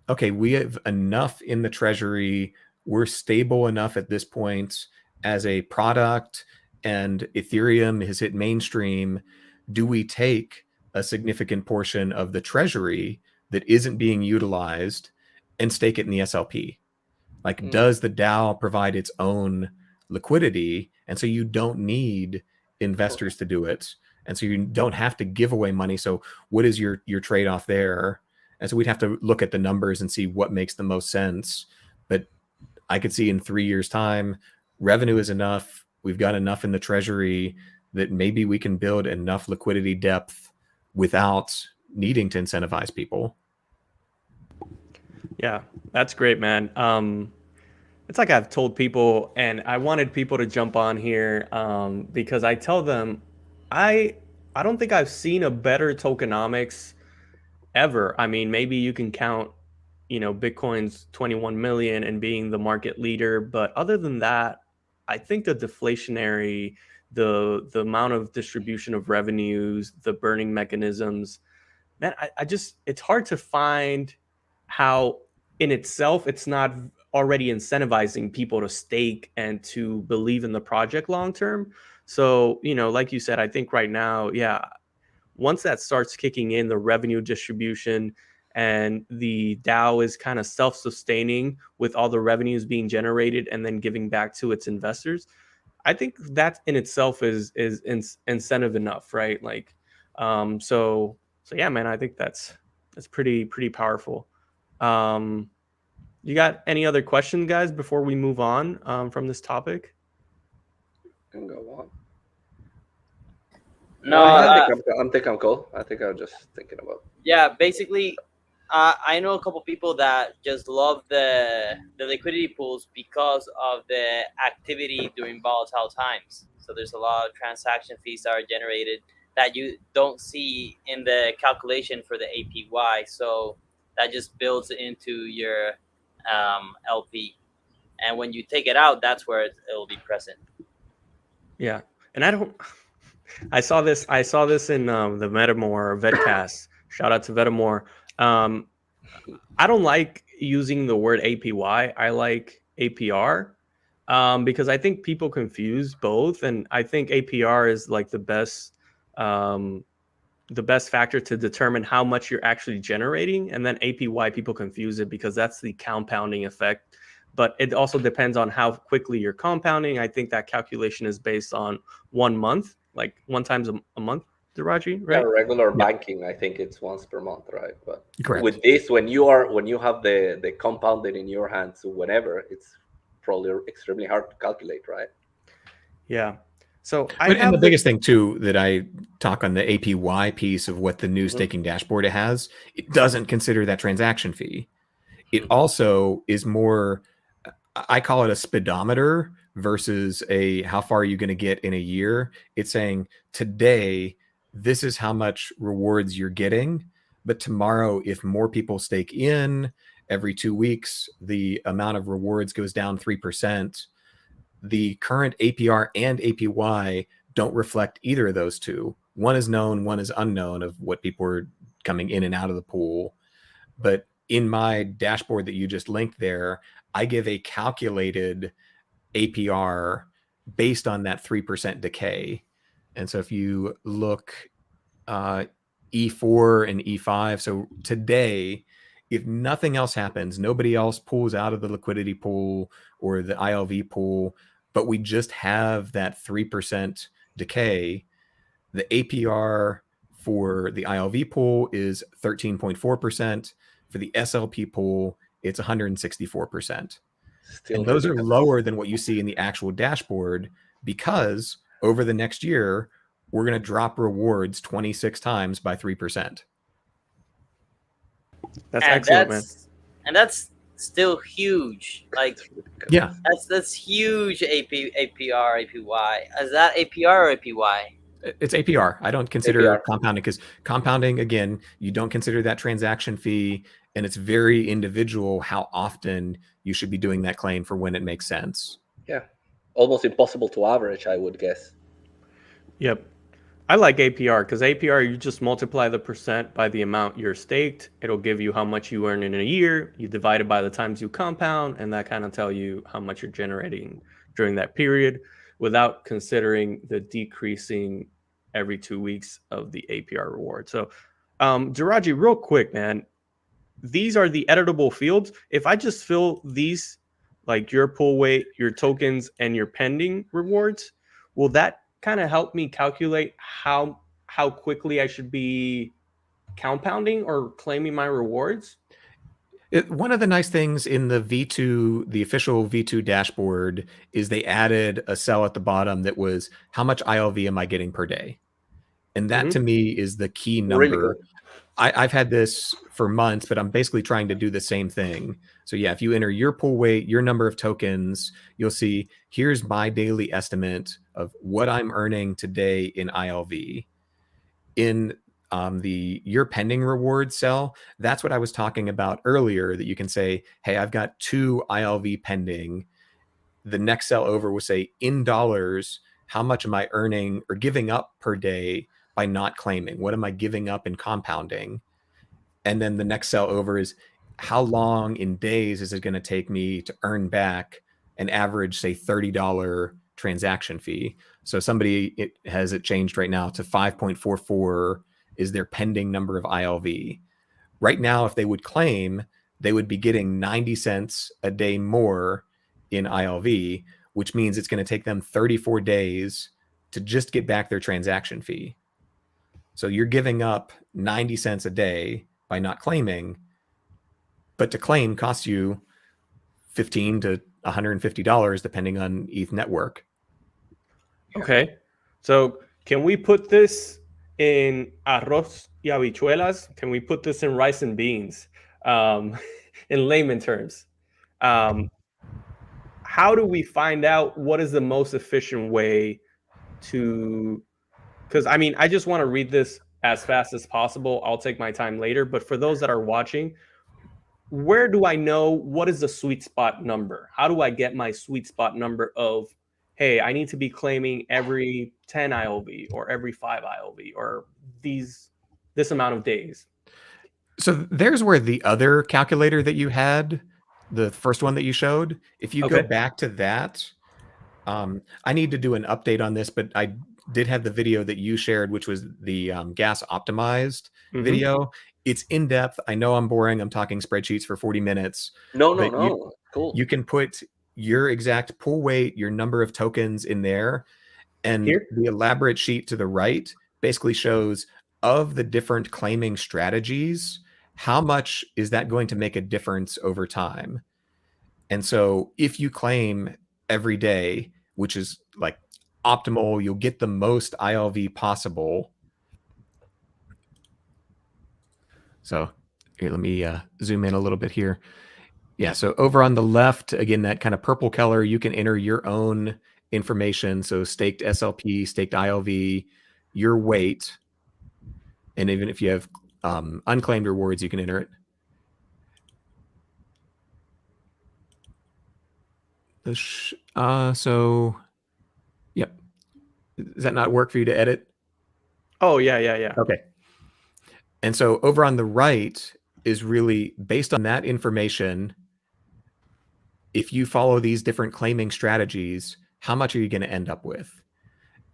okay, we have enough in the treasury. We're stable enough at this point as a product, and Ethereum has hit mainstream. Do we take a significant portion of the treasury that isn't being utilized and stake it in the SLP? Like, does the DAO provide its own liquidity? And so you don't need investors to do it. And so you don't have to give away money. So what is your trade-off there? And so we'd have to look at the numbers and see what makes the most sense. But I could see in 3 years' time, revenue is enough. We've got enough in the treasury that maybe we can build enough liquidity depth without needing to incentivize people. Yeah, that's great, man. It's like I've told people, and I wanted people to jump on here because I tell them, I don't think I've seen a better tokenomics ever. I mean, maybe you can count, Bitcoin's 21 million and being the market leader, but other than that, I think the deflationary, the amount of distribution of revenues, the burning mechanisms, man, I just, it's hard to find how in itself it's not already incentivizing people to stake and to believe in the project long term. So, like you said, I think right now, yeah, once that starts kicking in, the revenue distribution and the DAO is kind of self-sustaining with all the revenues being generated and then giving back to its investors, I think that in itself is incentive enough, right? Like, so yeah, man, I think that's pretty powerful. You got any other questions, guys, before we move on from this topic? Can go on. No, I think I'm cool. I think I'm just thinking about. Yeah, basically, I know a couple people that just love the liquidity pools because of the activity during volatile times. So there's a lot of transaction fees that are generated that you don't see in the calculation for the APY. So that just builds into your LP, and when you take it out, that's where it'll be present. Yeah, and I saw this in the Vetamore Vetcast. Shout out to Vetamore. I don't like using the word APY. I like APR because I think people confuse both, and I think APR is like the best factor to determine how much you're actually generating, and then APY people confuse it because that's the compounding effect. But it also depends on how quickly you're compounding. I think that calculation is based on 1 month, like one times a month, Deraji, right? Yeah, regular banking, I think it's once per month, right? But Correct. with this, when you have the compounded in your hands, whenever, it's probably extremely hard to calculate, right? Yeah. So and the biggest thing too that I talk on the APY piece of what the new staking dashboard it has, it doesn't consider that transaction fee. It also is more, I call it a speedometer versus a how far are you going to get in a year. It's saying today, this is how much rewards you're getting, but tomorrow, if more people stake in every 2 weeks, the amount of rewards goes down 3%. The current APR and APY don't reflect either of those two. One is known, one is unknown of what people are coming in and out of the pool. But in my dashboard that you just linked there, I give a calculated APR based on that 3% decay. And so if you look E4 and E5, so today, if nothing else happens, nobody else pulls out of the liquidity pool or the ILV pool, but we just have that 3% decay, the APR for the ILV pool is 13.4%. For the SLP pool, it's 164%. Still And those are ridiculous. lower than what you see in the actual dashboard, because over the next year, we're going to drop rewards 26 times by 3%. That's and excellent, man. that's still huge. Like Yeah. that's huge. APR, APY. Is that APR or APY? It's APR. I don't consider APR. compounding, because compounding, again, you don't consider that transaction fee, and it's very individual how often you should be doing that claim for when it makes sense. Yeah, almost impossible to average, I would guess. Yep. I like APR because APR, you just multiply the percent by the amount you're staked. It'll give you how much you earn in a year. You divide it by the times you compound, and that kind of tell you how much you're generating during that period without considering the decreasing every 2 weeks of the APR reward. So, Deraji, real quick, man, these are the editable fields. If I just fill these, like your pull weight, your tokens, and your pending rewards, will that kind of help me calculate how quickly I should be compounding or claiming my rewards? One of the nice things in the V2, the official V2 dashboard, is they added a cell at the bottom that was how much ILV am I getting per day? And that to me is the key number. Really good. I've had this for months, but I'm basically trying to do the same thing. So yeah, if you enter your pull weight, your number of tokens, you'll see here's my daily estimate of what I'm earning today in ILV. In the your pending reward cell, that's what I was talking about earlier, that you can say, hey, I've got 2 ILV pending. The next cell over will say, in dollars, how much am I earning or giving up per day by not claiming? What am I giving up in compounding? And then the next cell over is, how long in days is it going to take me to earn back an average, say, $30 transaction fee? So somebody has it changed right now to 5.44 is their pending number of ILV. Right now, if they would claim, they would be getting 90 cents a day more in ILV, which means it's going to take them 34 days to just get back their transaction fee. So you're giving up 90 cents a day by not claiming, but to claim costs you $15 to $150 depending on ETH network. Okay. So can we put this in arroz y habichuelas? Can we put this in rice and beans? In layman terms, how do we find out what is the most efficient way to, because I mean, I just want to read this as fast as possible. I'll take my time later. But for those that are watching, where do I know what is the sweet spot number? How do I get my sweet spot number of, hey, I need to be claiming every 10 ILV or every 5 ILV or this amount of days? So there's where the other calculator that you had, the first one that you showed, if you go back to that, I need to do an update on this, but I did have the video that you shared, which was the gas optimized video. It's in depth. I know I'm boring. I'm talking spreadsheets for 40 minutes. No. Cool. You can put your exact pull weight, your number of tokens in there. And the elaborate sheet to the right basically shows, of the different claiming strategies, how much is that going to make a difference over time? And so if you claim every day, which is like optimal, you'll get the most ILV possible. So here, let me zoom in a little bit here. Yeah, so over on the left, again, that kind of purple color, you can enter your own information. So staked SLP, staked ILV, your weight. And even if you have unclaimed rewards, you can enter it. So, yep. Does that not work for you to edit? Oh, yeah. Okay. And so over on the right is really based on that information. If you follow these different claiming strategies, how much are you going to end up with?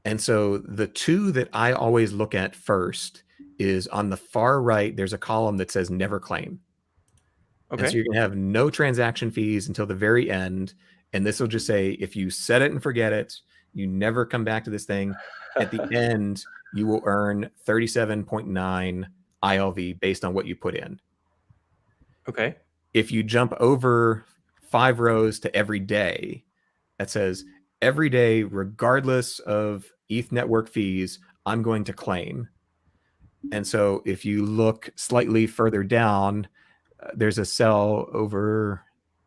And so the 2 that I always look at first is on the far right, there's a column that says never claim. Okay. And so you're going to have no transaction fees until the very end. And this will just say, if you set it and forget it, you never come back to this thing. At the end, you will earn 37.9 ILV based on what you put in. Okay. If you jump over 5 rows to every day, that says every day, regardless of ETH network fees, I'm going to claim. And so if you look slightly further down, there's a cell over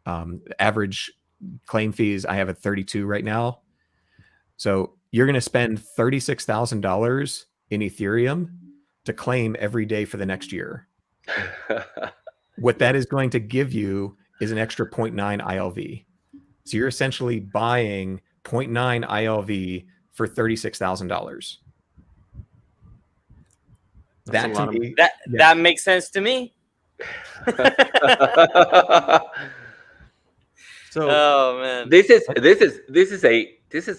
average claim fees. I have at 32 right now. So you're going to spend $36,000 in Ethereum to claim every day for the next year. What that is going to give you is an extra 0.9 ILV. So you're essentially buying 0.9 ILV for $36,000. That's a That to lot of me, That makes sense to me. So Oh man. this is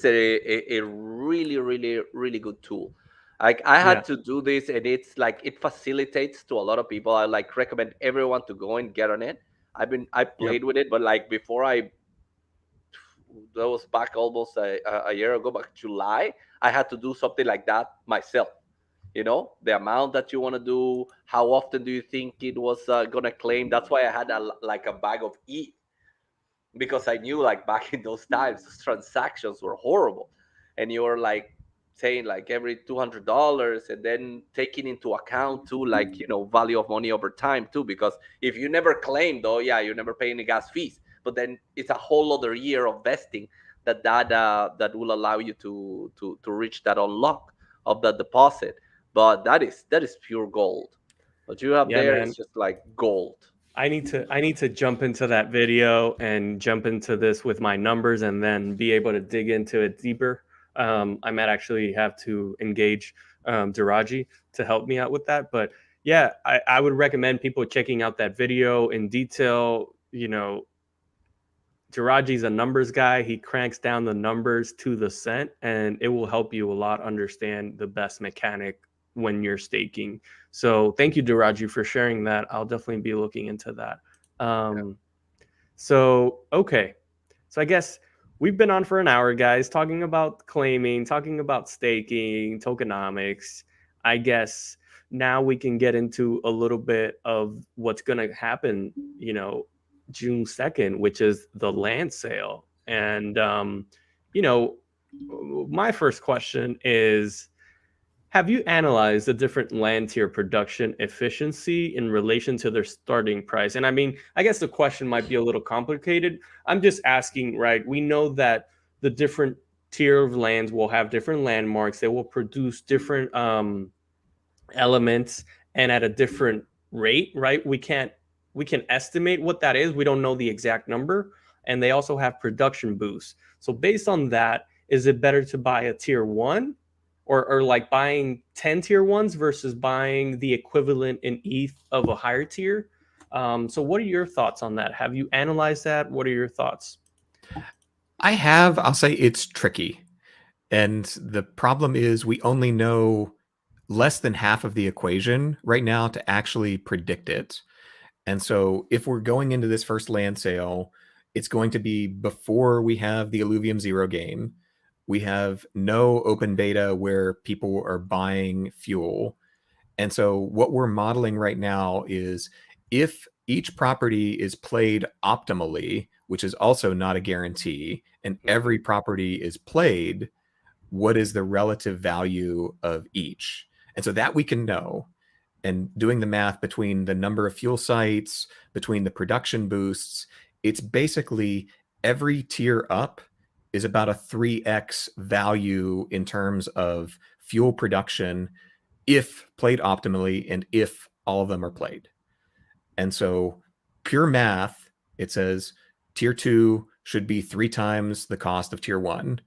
a really good tool. Like I had Yeah. to do this, and it's like it facilitates to a lot of people. I like recommend everyone to go and get on it. I played with it, but like before that was back almost a year ago, back July, I had to do something like that myself. You know, the amount that you want to do, how often do you think it was gonna claim? That's why I had like a bag of ETH, because I knew like back in those times, those transactions were horrible, and you were like saying like every $200, and then taking into account too, like, you know, value of money over time too, because if you never claim though, yeah, you never pay any gas fees, but then it's a whole other year of vesting that will allow you to reach that unlock of that deposit. But that is pure gold. What you have Yeah, there man. is just like gold. I need to jump into that video and jump into this with my numbers and then be able to dig into it deeper. I might actually have to engage Deraji to help me out with that. But yeah, I would recommend people checking out that video in detail. You know, Deraji's a numbers guy. He cranks down the numbers to the cent, and it will help you a lot understand the best mechanic when you're staking. So thank you, Deraji, for sharing that. I'll definitely be looking into that. So, okay. So I guess we've been on for an hour, guys, talking about claiming, talking about staking, tokenomics. I guess now we can get into a little bit of what's going to happen, you know, June 2nd, which is the land sale. And, you know, my first question is, have you analyzed the different land tier production efficiency in relation to their starting price? And I mean, I guess the question might be a little complicated. I'm just asking, right? We know that the different tier of lands will have different landmarks. They will produce different elements and at a different rate, right? We can estimate what that is. We don't know the exact number. And they also have production boosts. So based on that, is it better to buy a tier one or like buying 10 tier ones versus buying the equivalent in ETH of a higher tier? So what are your thoughts on that? Have you analyzed that? What are your thoughts? I'll say it's tricky. And the problem is we only know less than half of the equation right now to actually predict it. And so if we're going into this first land sale, it's going to be before we have the Illuvium 0 game. We have no open beta where people are buying fuel. And so what we're modeling right now is if each property is played optimally, which is also not a guarantee, and every property is played, what is the relative value of each? And so that we can know. And doing the math between the number of fuel sites, between the production boosts, it's basically every tier up is about a 3x value in terms of fuel production if played optimally and if all of them are played. And so pure math, it says tier 2 should be 3 times the cost of tier 1.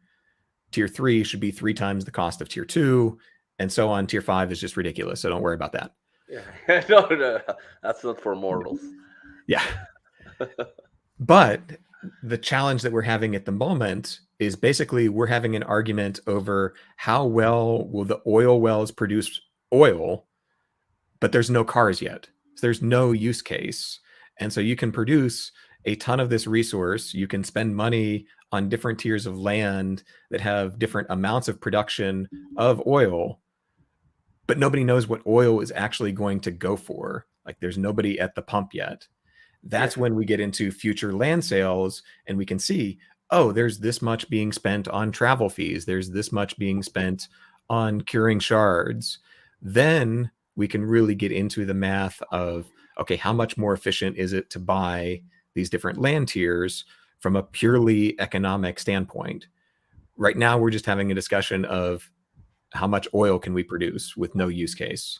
Tier 3 should be 3 times the cost of tier 2, and so on. Tier 5 is just ridiculous, so don't worry about that. Yeah. No, that's not for mortals. Yeah. But the challenge that we're having at the moment is basically we're having an argument over how well will the oil wells produce oil, but there's no cars yet. So there's no use case. And so you can produce a ton of this resource. You can spend money on different tiers of land that have different amounts of production of oil, but nobody knows what oil is actually going to go for. Like there's nobody at the pump yet. That's when we get into future land sales, and we can see, oh, there's this much being spent on travel fees. There's this much being spent on curing shards. Then we can really get into the math of, okay, how much more efficient is it to buy these different land tiers from a purely economic standpoint? Right now, we're just having a discussion of how much oil can we produce with no use case.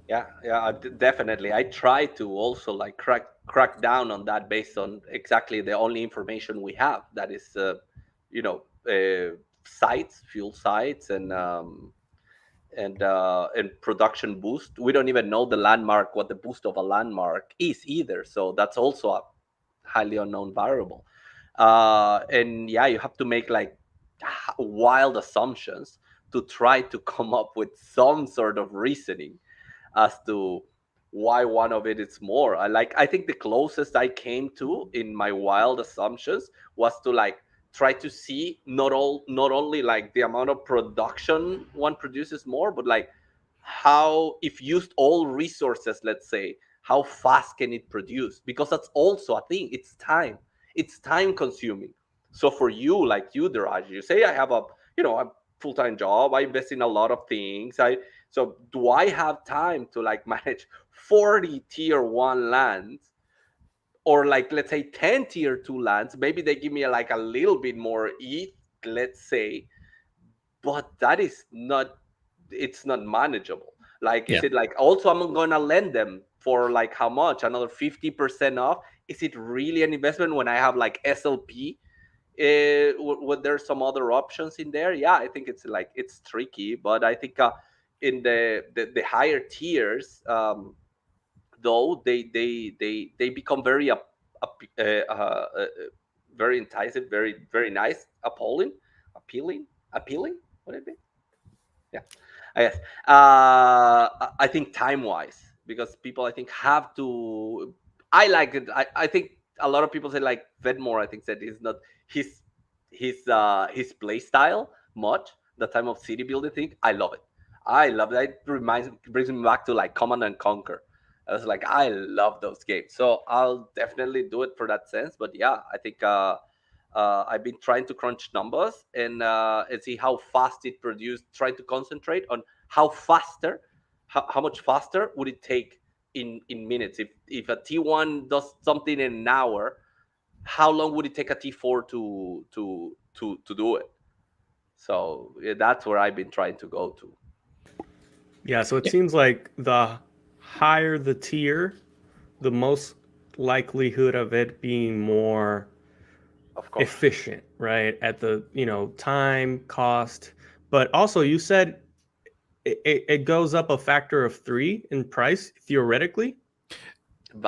Yeah, definitely. I try to also like crack down on that based on exactly the only information we have. That is, sites, fuel sites, and production boost. We don't even know the landmark, what the boost of a landmark is either. So that's also a highly unknown variable. And yeah, you have to make like wild assumptions to try to come up with some sort of reasoning as to why one of it is more. I think the closest I came to in my wild assumptions was to like try to see not only like the amount of production one produces more, but like how, if used all resources, let's say, how fast can it produce? Because that's also a thing. It's time consuming. So for you, like you, Deraji, you say I have a full-time job, I invest in a lot of things. So do I have time to like manage 40 tier 1 lands, or like let's say 10 tier 2 lands? Maybe they give me like a little bit more ETH, let's say, but that is not, it's not manageable. Like, is it like, also I'm gonna lend them for like how much, another 50% off? Is it really an investment when I have like SLP? Would there's some other options in there? Yeah, I think it's like, it's tricky, but I think in the higher tiers, though, they become very very enticing, very nice, appealing. Would it be? Yeah, I guess. I think time wise, because people, I think, have to. I like it. I think a lot of people say like Vedmore. I think said is not his his play style much. The time of city building thing. I love it. I love that. It brings me back to like Command and Conquer. I was like, I love those games. So I'll definitely do it for that sense. But yeah, I think I've been trying to crunch numbers and see how fast it produced. Trying to concentrate on how much faster would it take in minutes. If a T1 does something in an hour, how long would it take a T4 to do it? So yeah, that's where I've been trying to go to. Yeah, so it seems like the higher the tier, the most likelihood of it being more efficient, right? At the time, cost, but also you said it goes up a factor of 3 in price theoretically.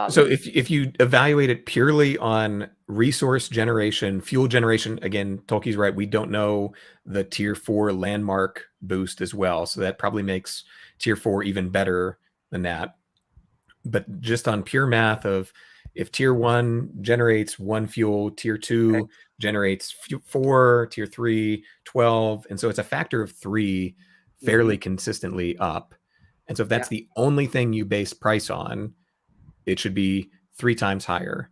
So if you evaluate it purely on resource generation, fuel generation, again, Tolkien's right, we don't know the tier 4 landmark boost as well. So that probably makes tier 4 even better than that. But just on pure math of, if tier 1 generates 1 fuel, tier 2 generates 4, tier 3, 12. And so it's a factor of 3 fairly consistently up. And so if that's the only thing you base price on, it should be 3 times higher.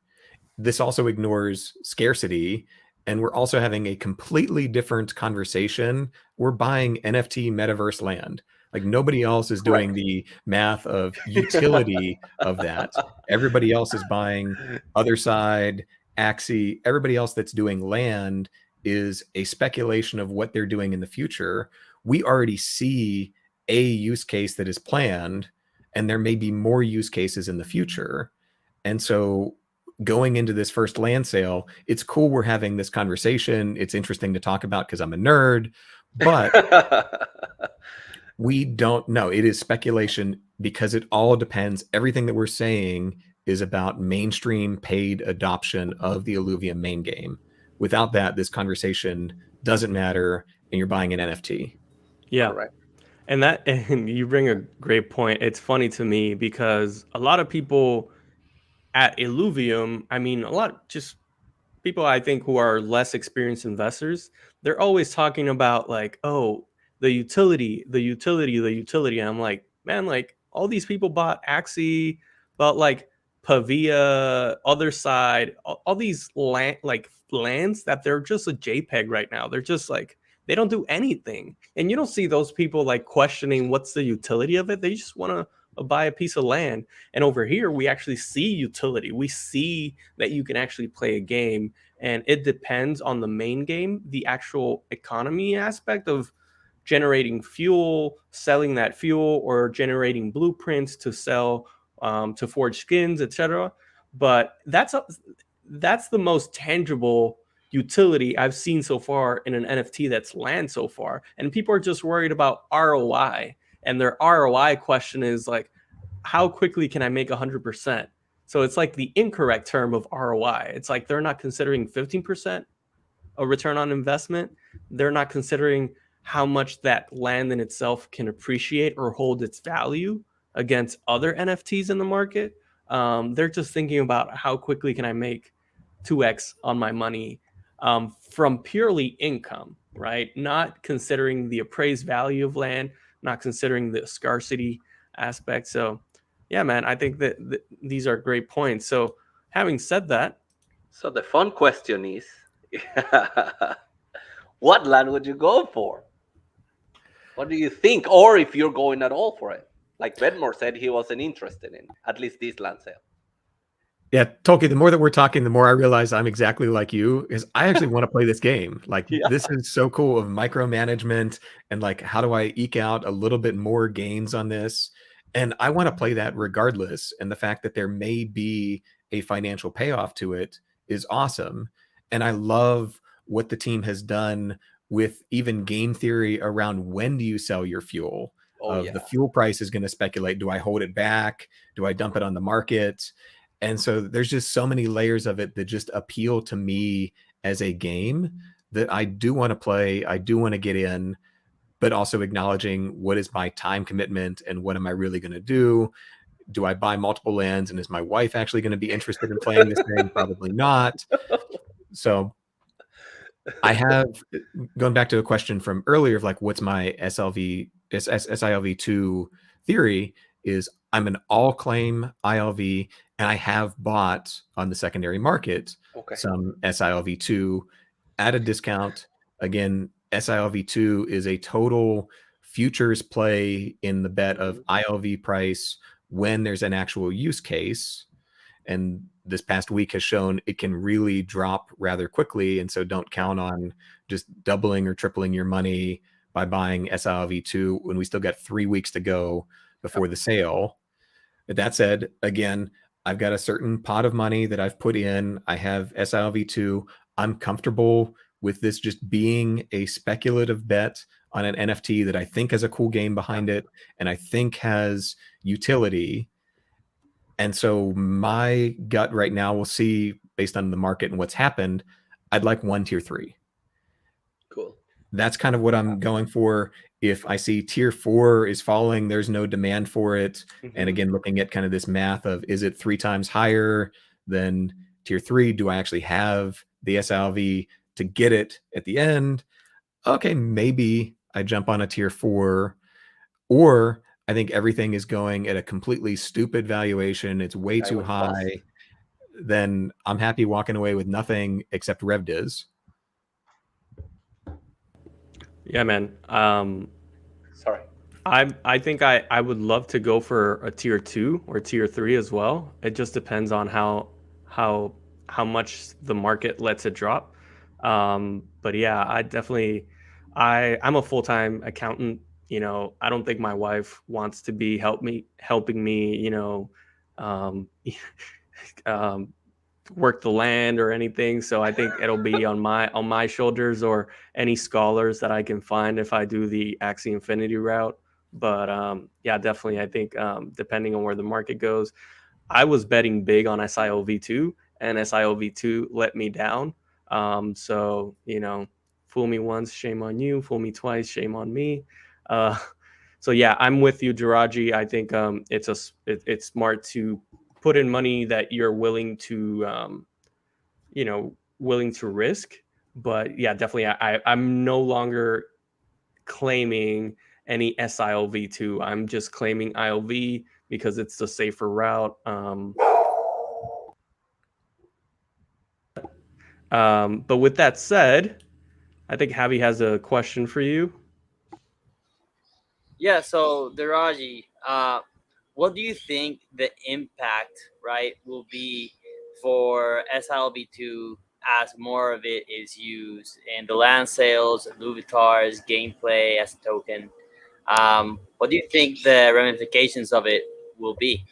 This also ignores scarcity, and we're also having a completely different conversation. We're buying NFT metaverse land. Like, nobody else is doing the math of utility of that. Everybody else is buying other side, Axie. Everybody else that's doing land is a speculation of what they're doing in the future. We already see a use case that is planned, and there may be more use cases in the future. And so going into this first land sale, it's cool we're having this conversation. It's interesting to talk about because I'm a nerd, but we don't know. It is speculation because it all depends. Everything that we're saying is about mainstream paid adoption of the Illuvium main game. Without that, this conversation doesn't matter, and you're buying an NFT. Yeah. Correct. And you bring a great point. It's funny to me because a lot of people at Illuvium, I mean, a lot just people I think who are less experienced investors, they're always talking about like, oh, the utility. And I'm like, man, like all these people bought Axie, but like Pavia, other side, all these lands that they're just a JPEG right now. They're just like, they don't do anything. And you don't see those people like questioning what's the utility of it. They just want to buy a piece of land. And over here, we actually see utility. We see that you can actually play a game, and it depends on the main game, the actual economy aspect of generating fuel, selling that fuel, or generating blueprints to sell, to forge skins, etc. But that's the most tangible utility I've seen so far in an NFT that's land so far. And people are just worried about ROI, and their ROI question is like, how quickly can I make 100%? So it's like the incorrect term of ROI. It's like they're not considering 15% a return on investment. They're not considering how much that land in itself can appreciate or hold its value against other NFTs in the market. They're just thinking about how quickly can I make 2x on my money, from purely income, right? Not considering the appraised value of land, not considering the scarcity aspect. So yeah, man, I think that these are great points. So having said that, So the fun question is, what land would you go for? What do you think? Or if you're going at all for it? Like Bedmore said, he wasn't interested in at least this land sale. Yeah, Tolkien, the more that we're talking, the more I realize I'm exactly like you, is I actually want to play this game. Like, Yeah. this is so cool of micromanagement and like, how do I eke out a little bit more gains on this? And I want to play that regardless. And the fact that there may be a financial payoff to it is awesome. And I love what the team has done with even game theory around when do you sell your fuel? Oh, The fuel price is going to speculate. Do I hold it back? Do I dump it on the market? And so there's just so many layers of it that just appeal to me as a game that I do want to play. I do want to get in, but also acknowledging what is my time commitment and what am I really going to do? Do I buy multiple lands? And is my wife actually going to be interested in playing this thing? Probably not. So I have, going back to a question from earlier of like, what's my SILV2 theory, is I'm an all claim ILV, and I have bought on the secondary market some SILV2 at a discount. Again, SILV2 is a total futures play in the bet of ILV price when there's an actual use case. And this past week has shown it can really drop rather quickly. And so don't count on just doubling or tripling your money by buying SILV2 when we still got 3 weeks to go before the sale. But that said, again, I've got a certain pot of money that I've put in. I have SILV2. I'm comfortable with this just being a speculative bet on an NFT that I think has a cool game behind it and I think has utility. And so my gut right now, we'll see based on the market and what's happened, I'd like 1 tier 3. Cool. That's kind of what I'm going for. If I see tier 4 is falling, there's no demand for it. And again, looking at kind of this math of, is it 3 times higher than tier 3? Do I actually have the SLV to get it at the end? Okay, maybe I jump on a tier 4, or I think everything is going at a completely stupid valuation. It's way too high. Then I'm happy walking away with nothing except RevDiz. Yeah, man. Sorry. I think I would love to go for a tier 2 or tier 3 as well. It just depends on how much the market lets it drop. But yeah, I'm a full-time accountant. You know, I don't think my wife wants to be helping me, you know, work the land or anything. So I think it'll be on my shoulders or any scholars that I can find if I do the Axie Infinity route. But yeah, definitely, I think depending on where the market goes, I was betting big on SILV2, and SILV2 let me down. So, you know, fool me once, shame on you. Fool me twice, shame on me. So yeah, I'm with you, Deraji. I think it's smart to put in money that you're willing to, you know, willing to risk. But yeah, definitely, I'm no longer claiming any SILV2. I'm just claiming ILV because it's the safer route. But with that said, I think Javi has a question for you. Yeah, so Deraji, what do you think the impact, right, will be for SLV2 as more of it is used in the land sales, Luvitar's gameplay as a token? What do you think the ramifications of it will be?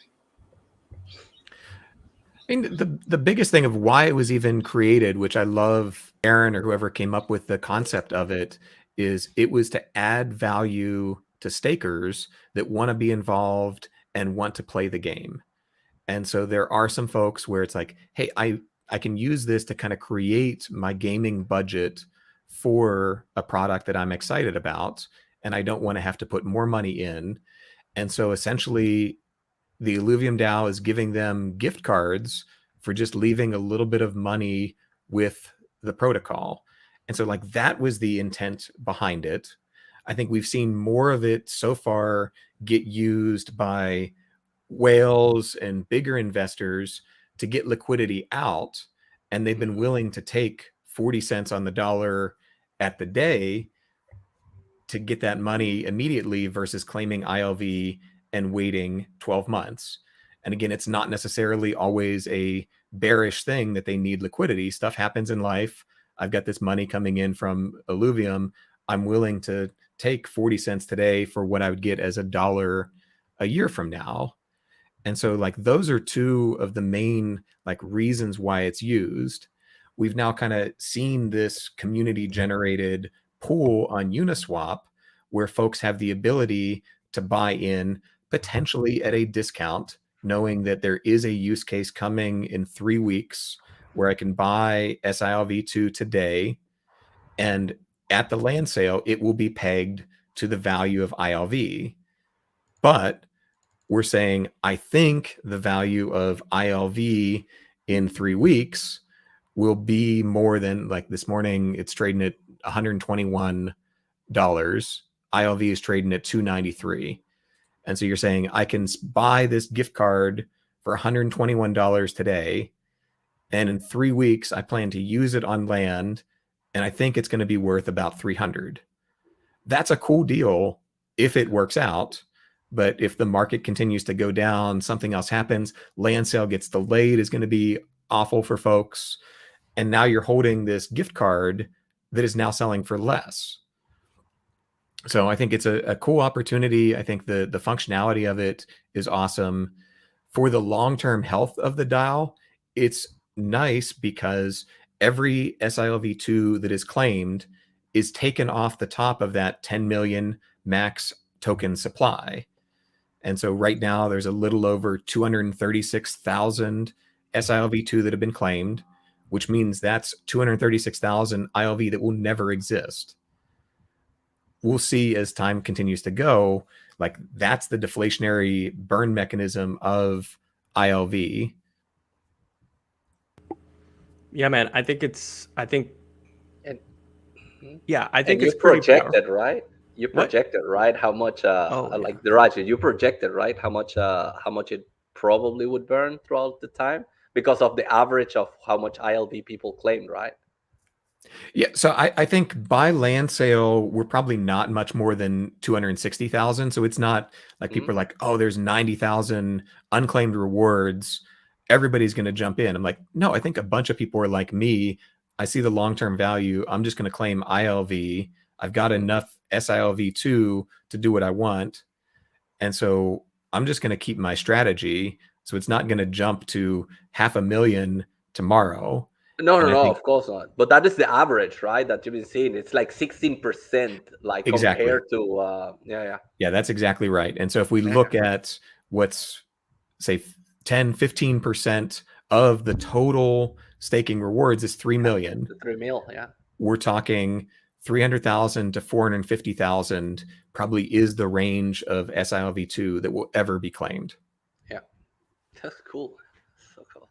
I mean, the biggest thing of why it was even created, which I love Aaron or whoever came up with the concept of it, is it was to add value to stakers that want to be involved and want to play the game. And so there are some folks where it's like, hey, I can use this to kind of create my gaming budget for a product that I'm excited about, and I don't want to have to put more money in. And so essentially, the Illuvium DAO is giving them gift cards for just leaving a little bit of money with the protocol. And so, like, that was the intent behind it. I think we've seen more of it so far get used by whales and bigger investors to get liquidity out. And they've been willing to take 40 cents on the dollar at the day to get that money immediately versus claiming ILV and waiting 12 months. And again, it's not necessarily always a bearish thing that they need liquidity. Stuff happens in life. I've got this money coming in from Illuvium. I'm willing to take 40 cents today for what I would get as $1 a year from now. And so, like, those are two of the main, like, reasons why it's used. We've now kind of seen this community generated pool on Uniswap where folks have the ability to buy in potentially at a discount, knowing that there is a use case coming in 3 weeks where I can buy SILV2 today, and at the land sale, it will be pegged to the value of ILV. But we're saying, I think the value of ILV in 3 weeks will be more than, like, this morning, it's trading at $121. ILV is trading at $293. And so you're saying I can buy this gift card for $121 today, and in 3 weeks I plan to use it on land, and I think it's going to be worth about $300. That's a cool deal if it works out. But if the market continues to go down, something else happens, land sale gets delayed, is going to be awful for folks. And now you're holding this gift card that is now selling for less. So I think it's a cool opportunity. I think the functionality of it is awesome. For the long-term health of the DAO, it's nice because every SILV2 that is claimed is taken off the top of that 10 million max token supply. And so right now there's a little over 236,000 SILV2 that have been claimed, which means that's 236,000 ILV that will never exist. We'll see as time continues to go, like, that's the deflationary burn mechanism of ILV. Yeah, man. I think and it's you pretty projected, powerful. right? You What? projected, right? How much? Oh, Like yeah. Deraji, you projected, right? How much it probably would burn throughout the time because of the average of how much ILV people claimed, right? Yeah, so I think by land sale, we're probably not much more than 260,000. So it's not like people are like, oh, there's 90,000 unclaimed rewards. Everybody's going to jump in. I'm like, no, I think a bunch of people are like me. I see the long-term value. I'm just going to claim ILV. I've got enough SILV2 to do what I want. And so I'm just going to keep my strategy. So it's not going to jump to 500,000 tomorrow. No, And I think of course not. But that is the average, right? That you've been seeing. It's like 16%, like exactly. compared to Yeah, that's exactly right. And so if we look at what's, say, 10, 15% of the total staking rewards is 3 million. The 3 mil, yeah. We're talking 300,000 to 450,000 probably is the range of SILV2 that will ever be claimed. Yeah. That's cool. So cool.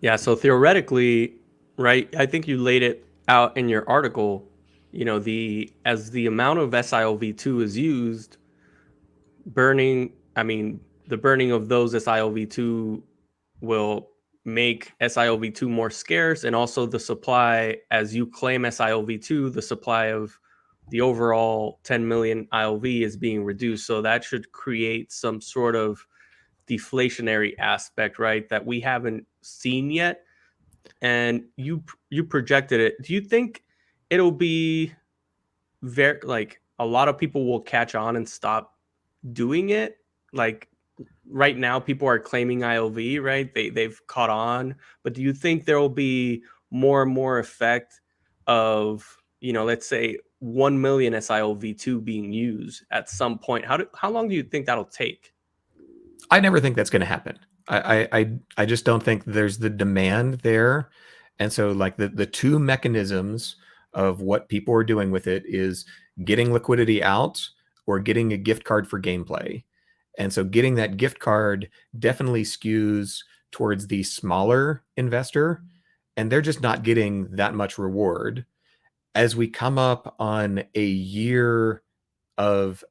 Yeah. So theoretically, right? I think you laid it out in your article. You know, as the amount of SILV2 is used, the burning of those SILV2 will make SILV2 more scarce, and also the supply, as you claim SILV2, the supply of the overall 10 million ILV is being reduced. So that should create some sort of deflationary aspect, right, that we haven't seen yet. And you projected it. Do you think it'll be very, like, a lot of people will catch on and stop doing it? Like, right now people are claiming ILV, right? They've caught on, but do you think there will be more and more effect of, let's say 1 million SILV2 being used at some point? How long do you think that'll take? I never think that's going to happen. I just don't think there's the demand there. And so like the two mechanisms of what people are doing with it is getting liquidity out or getting a gift card for gameplay. And so getting that gift card definitely skews towards the smaller investor, and they're just not getting that much reward. As we come up on a year of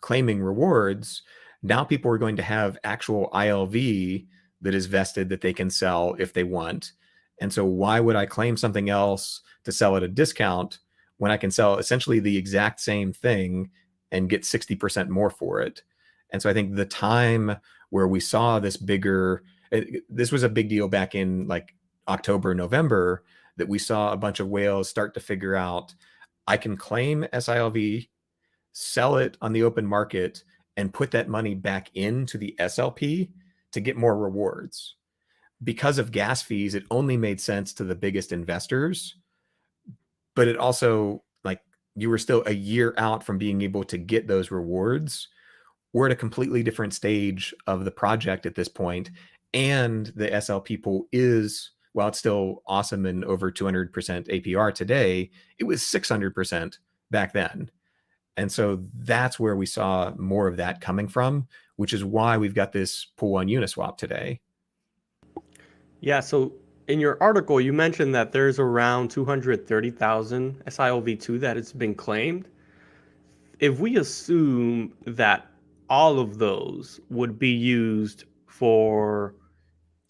claiming rewards, now people are going to have actual ILV that is vested that they can sell if they want. And so why would I claim something else to sell at a discount when I can sell essentially the exact same thing and get 60% more for it? And so I think the time where we saw this this was a big deal back in like October, November, that we saw a bunch of whales start to figure out, I can claim SILV, sell it on the open market, and put that money back into the SLP to get more rewards. Because of gas fees, it only made sense to the biggest investors, but it also, like, you were still a year out from being able to get those rewards. We're at a completely different stage of the project at this point, and the SLP pool is, while it's still awesome and over 200% APR today, it was 600% back then. And so that's where we saw more of that coming from, which is why we've got this pool on Uniswap today. Yeah, so in your article, you mentioned that there's around 230,000 SILV2 that has been claimed. If we assume that all of those would be used for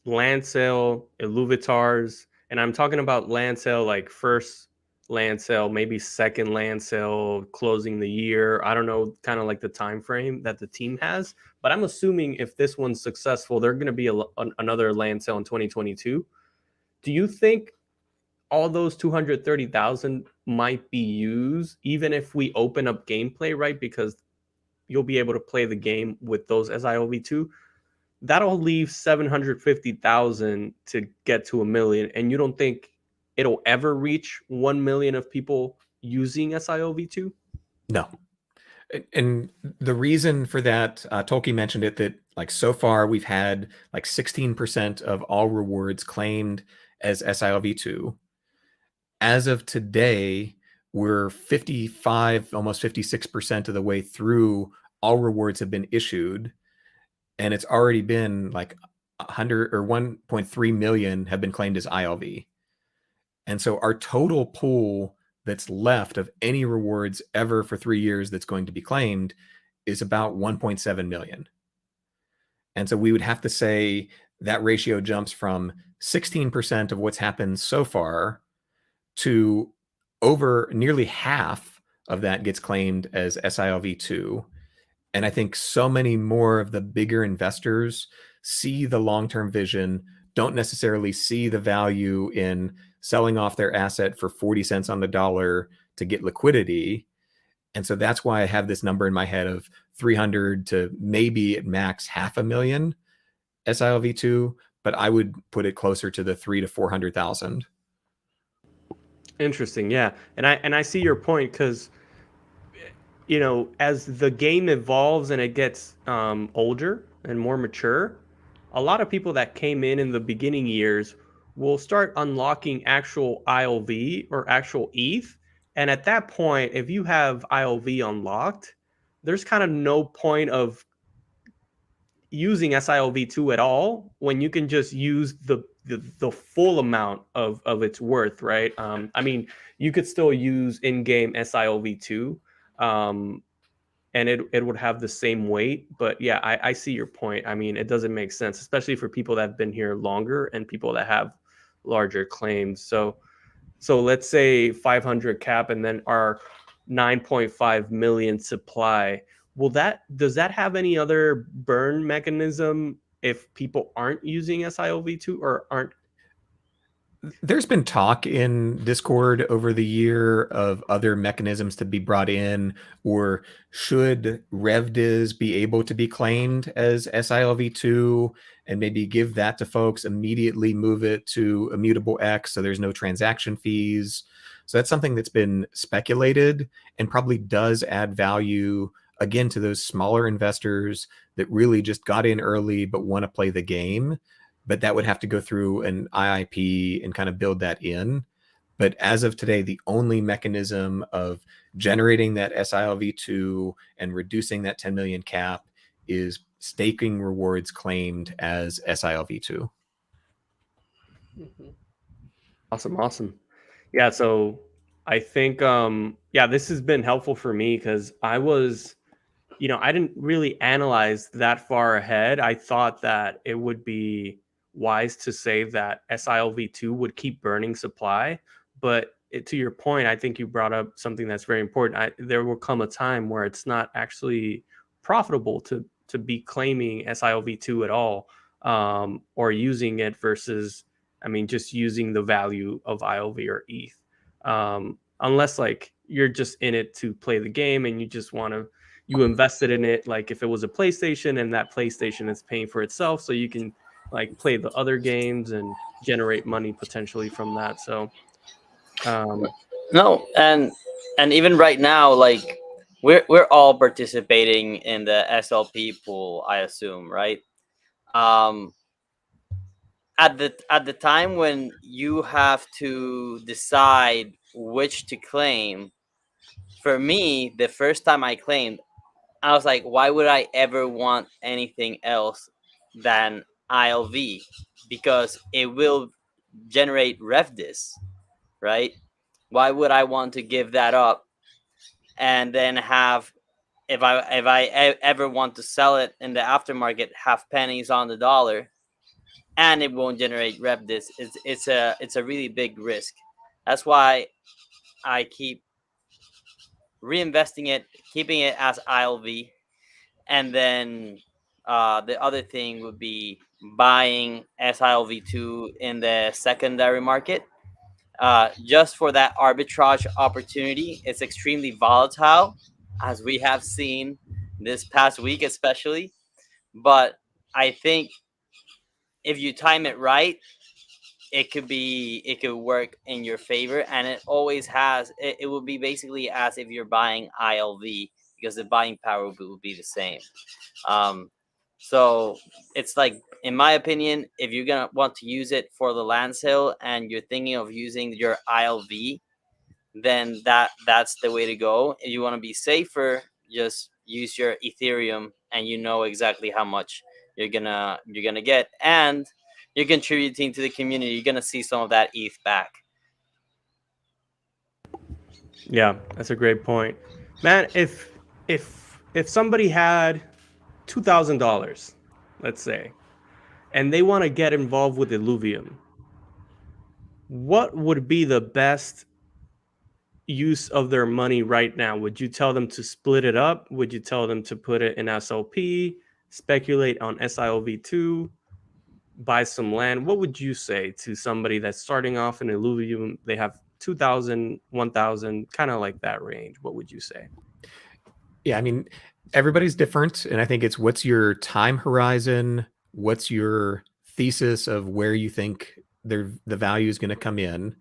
land sale, Illuvitars, and I'm talking about land sale, like first land sale, maybe second land sale, closing the year. I don't know, kind of like the time frame that the team has, but I'm assuming if this one's successful, there's going to be another land sale in 2022. Do you think all those 230,000 might be used, even if we open up gameplay, right? Because you'll be able to play the game with those SILV2. That'll leave 750,000 to get to 1 million. And you don't think it'll ever reach 1 million of people using SILV2? No. And the reason for that, Tolkien mentioned it, that like so far we've had like 16% of all rewards claimed as SILV2. As of today, we're 55, almost 56% of the way through. All rewards have been issued, and it's already been like 100 or 1.3 million have been claimed as ILV. And so our total pool that's left of any rewards ever for 3 years that's going to be claimed is about 1.7 million. And so we would have to say that ratio jumps from 16% of what's happened so far to over nearly half of that gets claimed as SILV2. And I think so many more of the bigger investors see the long-term vision, don't necessarily see the value in selling off their asset for 40 cents on the dollar to get liquidity. And so that's why I have this number in my head of 300 to maybe at max 500,000 SILV2, but I would put it closer to the 300,000 to 400,000. Interesting, yeah. And I see your point, because as the game evolves and it gets older and more mature, a lot of people that came in the beginning years will start unlocking actual ILV or actual ETH. And at that point, if you have ILV unlocked, there's kind of no point of using SILV2 at all when you can just use the full amount of its worth, right? I mean, you could still use in-game SILV2, and and it would have the same weight. But yeah, I see your point. I mean, it doesn't make sense, especially for people that have been here longer and people that have larger claims. So let's say 500 cap and then our 9.5 million supply. Does that have any other burn mechanism if people aren't using SILV2 or aren't? There's been talk in Discord over the year of other mechanisms to be brought in, or should RevDiz be able to be claimed as SILV2 and maybe give that to folks, immediately move it to Immutable X so there's no transaction fees. So that's something that's been speculated and probably does add value, again, to those smaller investors that really just got in early but want to play the game. But that would have to go through an IIP and kind of build that in. But as of today, the only mechanism of generating that SILV2 and reducing that 10 million cap is staking rewards claimed as SILV2. Awesome. Yeah, so I think this has been helpful for me because I didn't really analyze that far ahead. I thought that it would be wise to say that SILV2 would keep burning supply, but to your point, I think you brought up something that's very important. There will come a time where it's not actually profitable to be claiming SILV2 at all, or using it versus, just using the value of ILV or ETH, unless like you're just in it to play the game and you invested in it like if it was a PlayStation and that PlayStation is paying for itself, so you can like play the other games and generate money potentially from that. So no, and even right now, like we're all participating in the SLP pool, I assume, right? At the time when you have to decide which to claim, for me, the first time I claimed, I was like, why would I ever want anything else than ILV? Because it will generate RevDis, right? Why would I want to give that up and then have, if I ever want to sell it in the aftermarket, have pennies on the dollar, and it won't generate RevDis? It's a really big risk. That's why I keep reinvesting it, keeping it as ILV. And then the other thing would be buying SILV2 in the secondary market, just for that arbitrage opportunity. It's extremely volatile, as we have seen this past week especially. But I think if you time it right, it could work in your favor, and it always has. It will be basically as if you're buying ILV, because the buying power will be the same. So it's like, in my opinion, if you're gonna want to use it for the land sale and you're thinking of using your ILV, then that's the way to go. If you want to be safer, just use your Ethereum, and you know exactly how much you're gonna get, and you're contributing to the community. You're gonna see some of that ETH back. yeah, that's a great point, man. If somebody had $2,000, let's say, and they want to get involved with Illuvium, what would be the best use of their money right now? Would you tell them to split it up? Would you tell them to put it in SLP, speculate on SILV2, buy some land? What would you say to somebody that's starting off in Illuvium? They have 2,000, 1,000, kind of like that range. What would you say? Yeah, everybody's different, and I think it's what's your time horizon, what's your thesis of where you think the value is going to come in.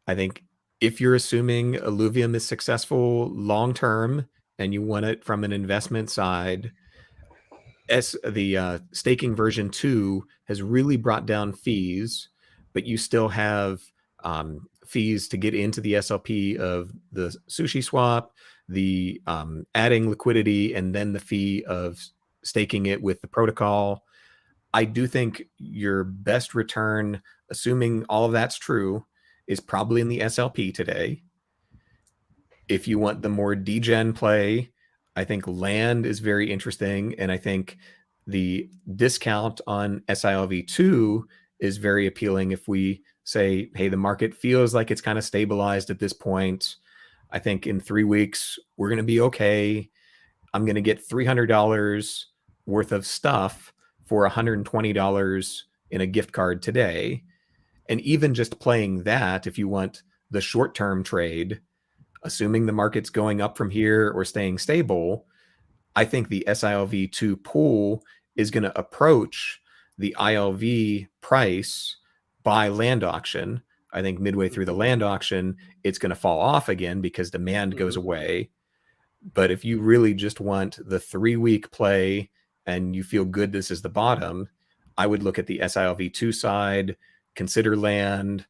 I think if you're assuming Illuvium is successful long term and you want it from an investment side, the staking version 2 has really brought down fees, but you still have fees to get into the SLP of the sushi swap, the adding liquidity, and then the fee of staking it with the protocol. I do think your best return, assuming all of that's true, is probably in the SLP today. If you want the more degen play, I think land is very interesting, and I think the discount on SILV2 is very appealing if we say, hey, the market feels like it's kind of stabilized at this point. I think in 3 weeks, we're going to be okay. I'm going to get $300 worth of stuff for $120 in a gift card today. And even just playing that, if you want the short-term trade, assuming the market's going up from here or staying stable, I think the SILV2 pool is going to approach the ILV price by land auction. I think midway through the land auction, it's going to fall off again because demand goes away. But if you really just want the 3-week play and you feel good this is the bottom, I would look at the SILV2 side, consider land.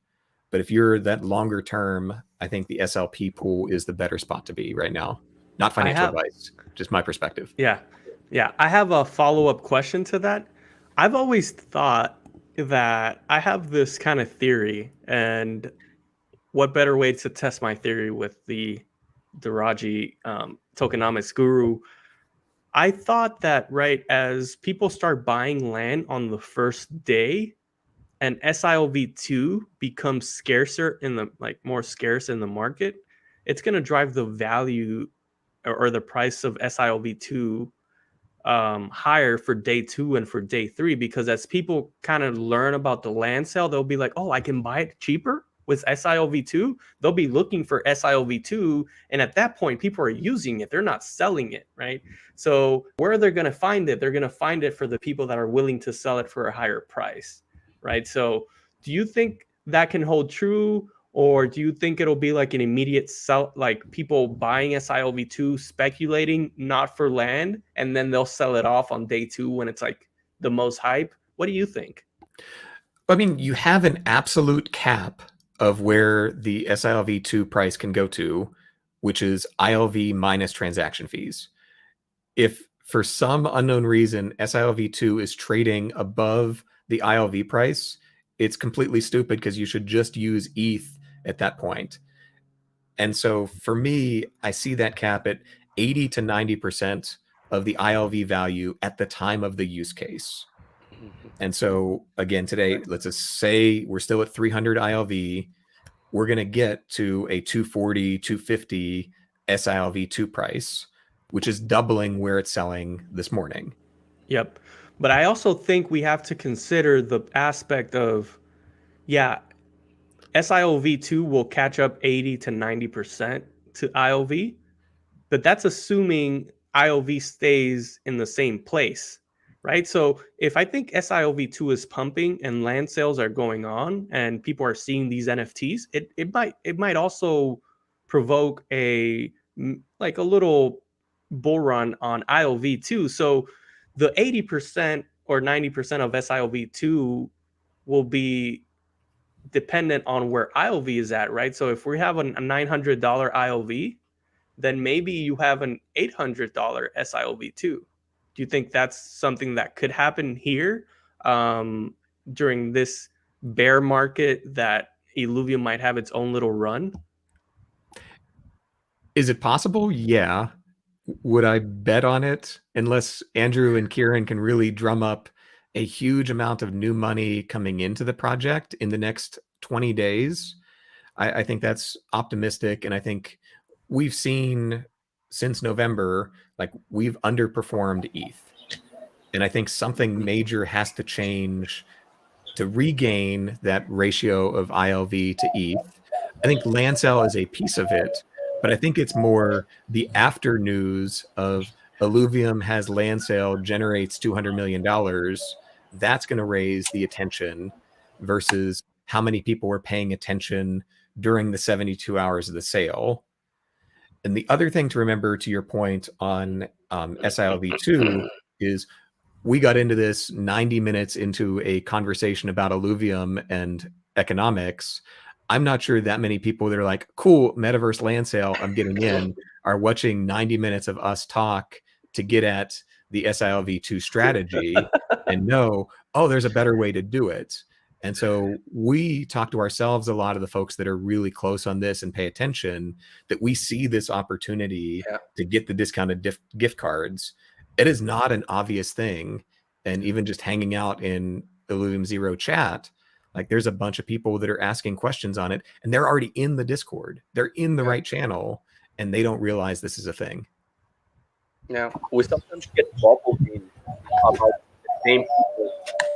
But if you're that longer term, I think the SLP pool is the better spot to be right now. Not financial advice, just my perspective. Yeah. I have a follow-up question to that. I've always thought that I have this kind of theory, and what better way to test my theory with the Deraji tokenomics guru? I thought that right as people start buying land on the first day, and SILV2 becomes scarcer more scarce in the market, it's going to drive the value or the price of SILV2 higher for day 2 and for day 3, because as people kind of learn about the land sale, they'll be like, oh, I can buy it cheaper with SILV2. They'll be looking for SILV2, and at that point people are using it, they're not selling it, right? So where they're going to find it, they're going to find it for the people that are willing to sell it for a higher price, right? So do you think that can hold true, or do you think it'll be like an immediate sell, like people buying SILV2 speculating not for land, and then they'll sell it off on day 2 when it's like the most hype? What do you think? I mean, you have an absolute cap of where the SILV2 price can go to, which is ILV minus transaction fees. If for some unknown reason SILV2 is trading above the ILV price, it's completely stupid because you should just use ETH at that point. And so for me, I see that cap at 80 to 90% of the ILV value at the time of the use case. And so again, today, let's just say we're still at 300 ILV. We're going to get to a 240, 250 SILV2 price, which is doubling where it's selling this morning. Yep. But I also think we have to consider the aspect of, SILV2 will catch up 80 to 90% to ILV, but that's assuming ILV stays in the same place, right? So if I think SILV2 is pumping and land sales are going on and people are seeing these NFTs, it might also provoke a little bull run on ILV2. So the 80% or 90% of SILV2 will be dependent on where ILV is at, right? So if we have a $900 ILV, then maybe you have an $800 SILV2. Do you think that's something that could happen here during this bear market, that Illuvium might have its own little run? Is it possible? Yeah. Would I bet on it? Unless Andrew and Kieran can really drum up a huge amount of new money coming into the project in the next 20 days. I think that's optimistic. And I think we've seen since November, like we've underperformed ETH. And I think something major has to change to regain that ratio of ILV to ETH. I think land sale is a piece of it, but I think it's more the after news of Illuvium has land sale, generates $200 million. That's going to raise the attention versus how many people were paying attention during the 72 hours of the sale. And the other thing to remember, to your point on SILV2, is we got into this 90 minutes into a conversation about Illuvium and economics. I'm not sure that many people that are like, cool, metaverse land sale, I'm getting in, are watching 90 minutes of us talk to get at the SILV2 strategy and know, oh, there's a better way to do it. And so we talk to ourselves, a lot of the folks that are really close on this and pay attention, that we see this opportunity to get the discounted gift cards. It is not an obvious thing. And even just hanging out in Illuvium Zero chat, like there's a bunch of people that are asking questions on it, and they're already in the Discord. They're in the right channel, and they don't realize this is a thing. Yeah, we sometimes get bubbled in about the same people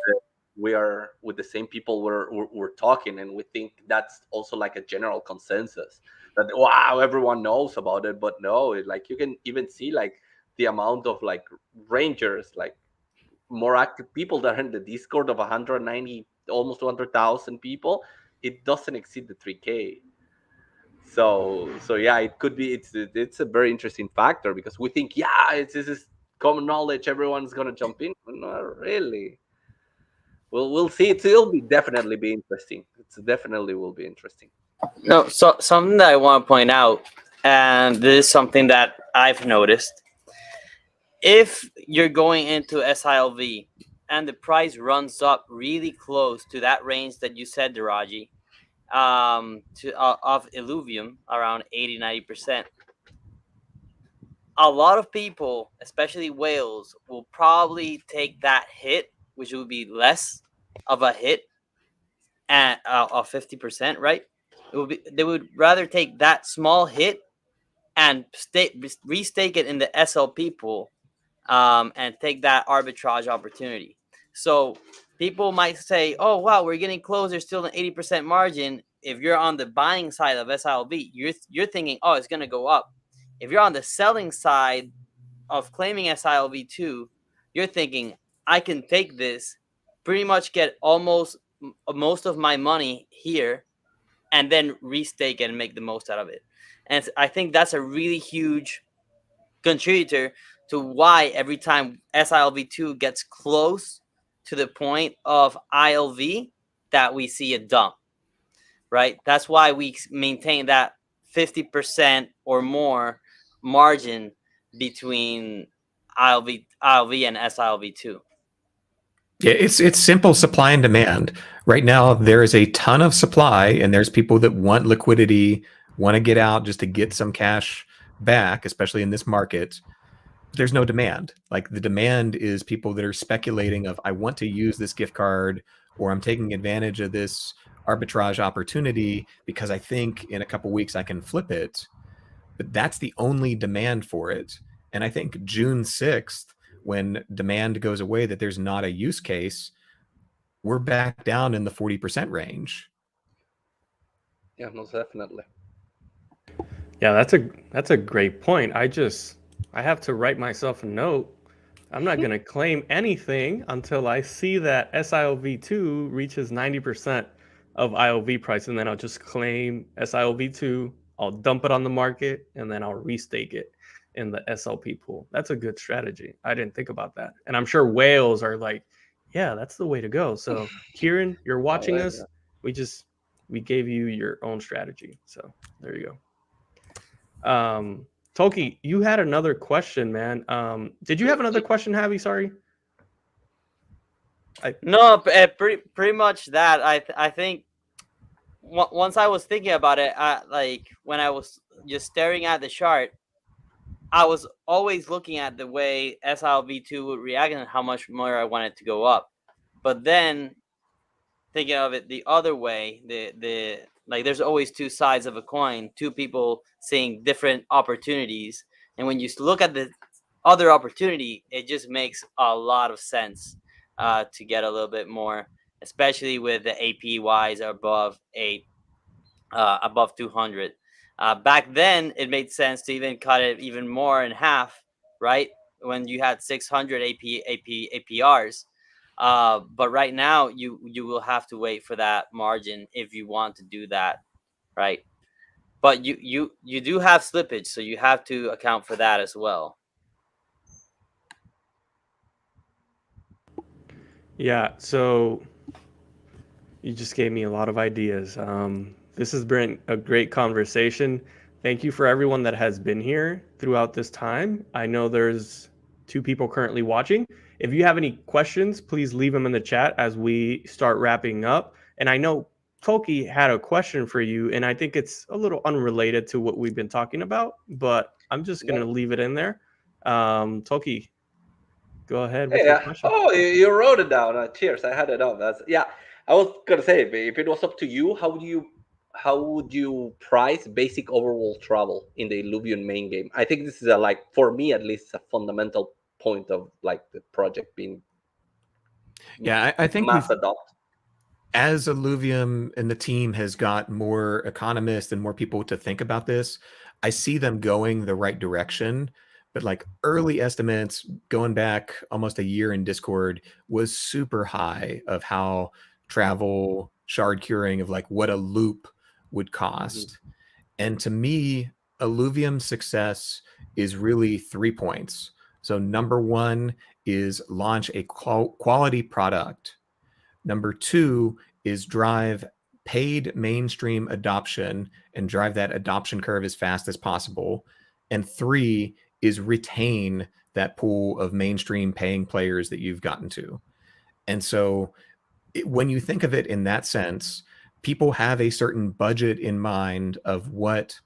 that we are with the same people we're talking, and we think that's also like a general consensus that wow, everyone knows about it. But no, like you can even see like the amount of like rangers, like more active people that are in the Discord of 190, almost 200,000 people. It doesn't exceed the 3K. So yeah, it could be. It's a very interesting factor because we think this is common knowledge. Everyone's gonna jump in. Not really. We'll see. It'll definitely be interesting. It's definitely will be interesting. No, so something that I want to point out, and this is something that I've noticed. If you're going into SILV and the price runs up really close to that range that you said, Deraji, of Illuvium, around 80-90%, a lot of people, especially whales, will probably take that hit, which would be less of a hit at of 50%, right? They would rather take that small hit and restake it in the SLP pool, and take that arbitrage opportunity. So people might say, "Oh wow, we're getting close. There's still an 80% margin." If you're on the buying side of SILV, you're thinking, "Oh, it's gonna go up." If you're on the selling side of claiming SILV2, you're thinking, "I can take this, pretty much get almost most of my money here, and then restake it and make the most out of it." And I think that's a really huge contributor to why every time SILV2 gets close to the point of ILV that we see a dump, right? That's why we maintain that 50% or more margin between ILV and SILV2. Yeah, it's simple supply and demand. Right now, there is a ton of supply, and there's people that want liquidity, want to get out just to get some cash back, especially in this market. There's no demand. Like the demand is people that are speculating of, I want to use this gift card, or I'm taking advantage of this arbitrage opportunity because I think in a couple weeks I can flip it. But that's the only demand for it. And I think June 6th, when demand goes away, that there's not a use case, we're back down in the 40% range. Yeah, most definitely. Yeah, that's a great point. I have to write myself a note. I'm not going to claim anything until I see that SILV2 reaches 90% of ILV price, and then I'll just claim SILV2. I'll dump it on the market, and then I'll restake it in the SLP pool. That's a good strategy. I didn't think about that. And I'm sure whales are like, yeah, that's the way to go. So Kieran, you're watching us. We gave you your own strategy. So there you go. Toki, you had another question, man. Did you have another question, Javi? Sorry. No, pretty much that. I think once I was thinking about it, like when I was just staring at the chart, I was always looking at the way SILV2 would react and how much more I wanted to go up. But then thinking of it the other way, the like there's always two sides of a coin, two people seeing different opportunities. And when you look at the other opportunity, it just makes a lot of sense to get a little bit more, especially with the APYs above 8, above 200. Back then, it made sense to even cut it even more in half, right? When you had 600 APRs. But right now, you will have to wait for that margin if you want to do that, right? But you do have slippage, so you have to account for that as well. Yeah, so you just gave me a lot of ideas. This has been a great conversation. Thank you for everyone that has been here throughout this time. I know there's 2 people currently watching. If you have any questions, please leave them in the chat as we start wrapping up. And I know Toki had a question for you, and I think it's a little unrelated to what we've been talking about, but I'm just going to leave it in there. Toki, go ahead with your question. Oh, you wrote it down. Cheers, I had it up. I was gonna say, if it was up to you, how would you price basic overworld travel in the Illuvium main game? I think this is for me at least, a fundamental point of like the project being I think mass adopt. As Illuvium and the team has got more economists and more people to think about this, I see them going the right direction. But like early estimates going back almost a year in Discord was super high of how travel shard curing of like what a loop would cost. And to me, Illuvium's success is really 3 points. So number one is launch a quality product. Number two is drive paid mainstream adoption and drive that adoption curve as fast as possible. And three is retain that pool of mainstream paying players that you've gotten to. And so when you think of it in that sense, people have a certain budget in mind of what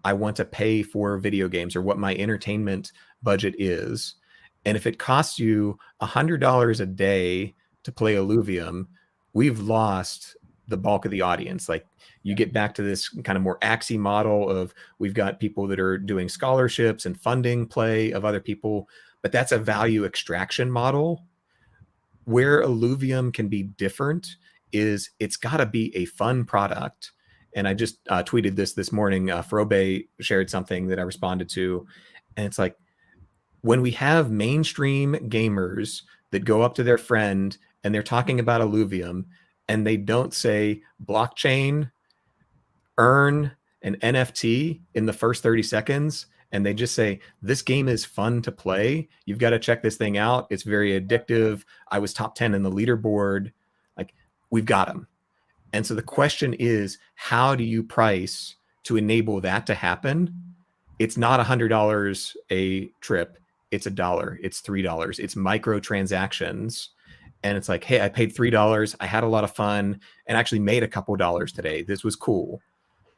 I want to pay for video games or what my entertainment budget is. And if it costs you $100 a day to play Illuvium, we've lost the bulk of the audience. Like you get back to this kind of more Axie model of we've got people that are doing scholarships and funding play of other people, but that's a value extraction model. Where Illuvium can be different is it's got to be a fun product. And I just tweeted this morning. Frobe shared something that I responded to. And it's like, when we have mainstream gamers that go up to their friend and they're talking about Illuvium and they don't say blockchain, earn an NFT in the first 30 seconds, and they just say, this game is fun to play. You've got to check this thing out. It's very addictive. I was top 10 in the leaderboard. Like, we've got them. And so the question is, how do you price to enable that to happen? It's not $100 a trip. It's $1. It's $3. It's microtransactions. And it's like, hey, I paid $3. I had a lot of fun and actually made a couple dollars today. This was cool.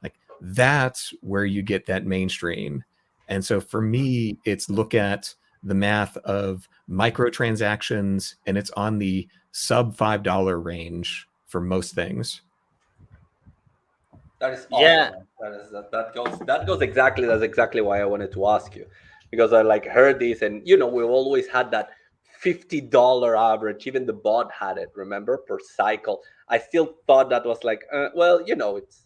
Like, that's where you get that mainstream. And so for me, it's look at the math of microtransactions, and it's on the sub $5 range for most things. That is awesome. Yeah. That goes exactly. That's exactly why I wanted to ask you, because I like heard this, and we've always had that $50 average. Even the bot had it, remember, per cycle. I still thought that was like, it's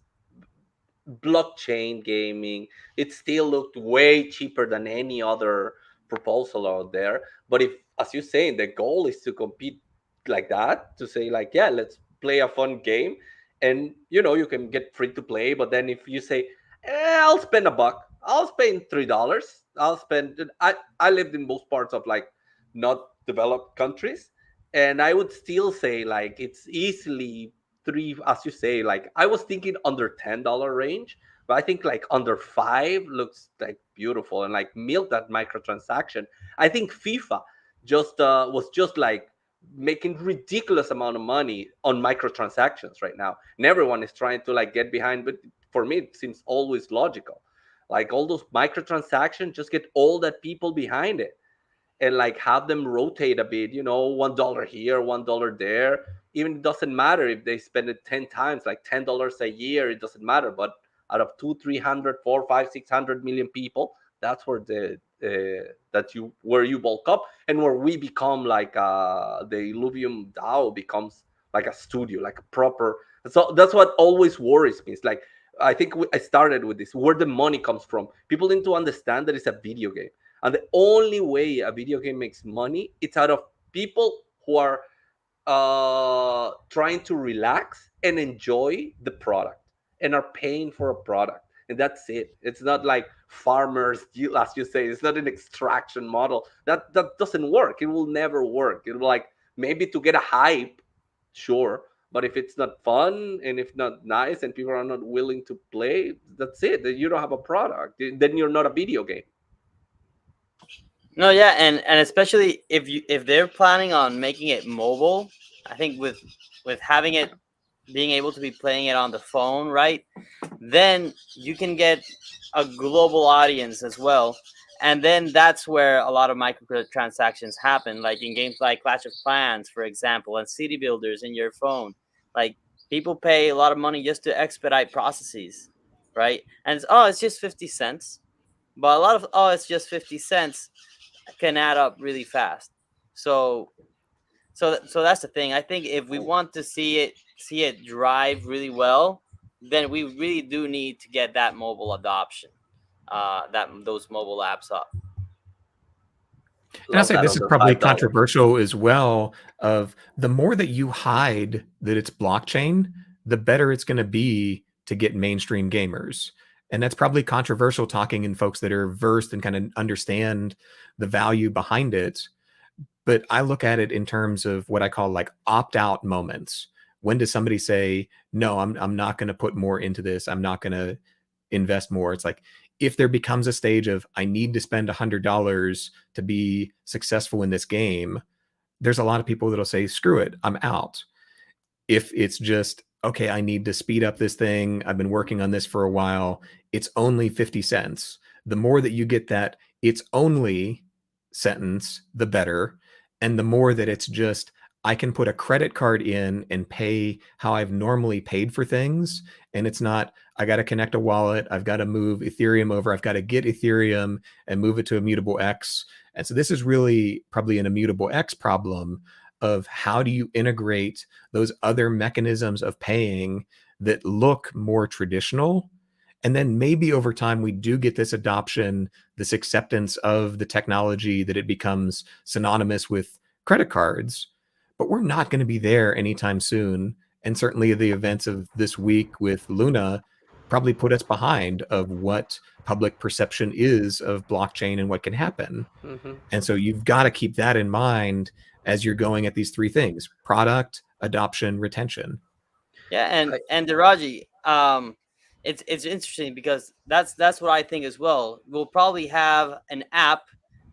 blockchain gaming. It still looked way cheaper than any other proposal out there. But if, as you're saying, the goal is to compete like that, to say like, yeah, let's play a fun game, and you can get free to play. But then if you say, I'll spend $1, I'll spend $3, I'll spend. I lived in most parts of like not developed countries, and I would still say like it's easily three, as you say. Like I was thinking under $10 range, but I think like under $5 looks like beautiful, and like milk that microtransaction. I think FIFA was just like making ridiculous amount of money on microtransactions right now, and everyone is trying to like get behind. But for me, it seems always logical. Like all those microtransactions, just get all that people behind it, and like have them rotate a bit. $1 here, $1 there. Even it doesn't matter if they spend it 10 times, like $10 a year. It doesn't matter. But out of 200, 300, 400, 500, 600 million people, that's where where you bulk up, and where we become like the Illuvium DAO becomes like a studio, like a proper. So that's what always worries me. It's like I think I started with this, where the money comes from. People need to understand that it's a video game, and the only way a video game makes money, it's out of people who are trying to relax and enjoy the product and are paying for a product. And that's it. It's not like farmers, as you say, it's not an extraction model. That doesn't work. It will never work. It will like maybe to get a hype, sure. But if it's not fun and if not nice and people are not willing to play, that's it. Then you don't have a product. Then you're not a video game. No, yeah, and especially if they're planning on making it mobile, I think with having it being able to be playing it on the phone, right? Then you can get a global audience as well. And then that's where a lot of microtransactions happen, like in games like Clash of Clans, for example, and city builders in your phone. Like people pay a lot of money just to expedite processes, right? And it's just 50 cents. But a lot of it's just 50 cents can add up really fast. So so that's the thing. I think if we want to see it drive really well, then we really do need to get that mobile adoption, that those mobile apps up. And I'll Love say that this is under probably $5. controversial as well. Of the more that you hide that it's blockchain, the better it's going to be to get mainstream gamers. And that's probably controversial talking in folks that are versed and kind of understand the value behind it. But I look at it in terms of what I call like opt-out moments. When does somebody say, no, I'm not going to put more into this. I'm not going to invest more. It's like if there becomes a stage of I need to spend $100 to be successful in this game, there's a lot of people that'll say, screw it, I'm out. If it's just, okay, I need to speed up this thing, I've been working on this for a while, it's only 50 cents. The more that you get that it's only sentence, the better. And the more that it's just, I can put a credit card in and pay how I've normally paid for things. And it's not, I got to connect a wallet, I've got to move Ethereum over, I've got to get Ethereum and move it to Immutable X. And so this is really probably an Immutable X problem of how do you integrate those other mechanisms of paying that look more traditional. And then maybe over time, we do get this adoption, this acceptance of the technology that it becomes synonymous with credit cards. But we're not going to be there anytime soon. And certainly the events of this week with Luna probably put us behind of what public perception is of blockchain and what can happen. Hmm. And so you've got to keep that in mind as you're going at these three things: product, adoption, retention. Yeah, I, and Deraji, it's interesting because that's what I think as well. We'll probably have an app.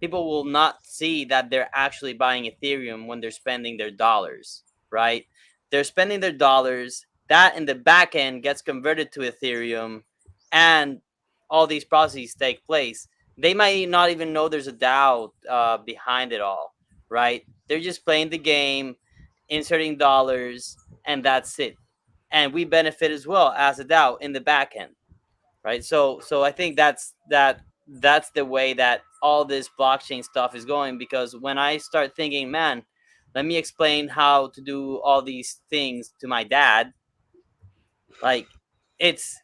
People will not see that they're actually buying Ethereum when they're spending their dollars, right? They're spending their dollars. That in the back end gets converted to Ethereum, and all these processes take place. They might not even know there's a DAO behind it all, right? They're just playing the game, inserting dollars, and that's it. And we benefit as well as a DAO in the back end, right? So I think that's the way that all this blockchain stuff is going. Because when I start thinking, man, let me explain how to do all these things to my dad, like it's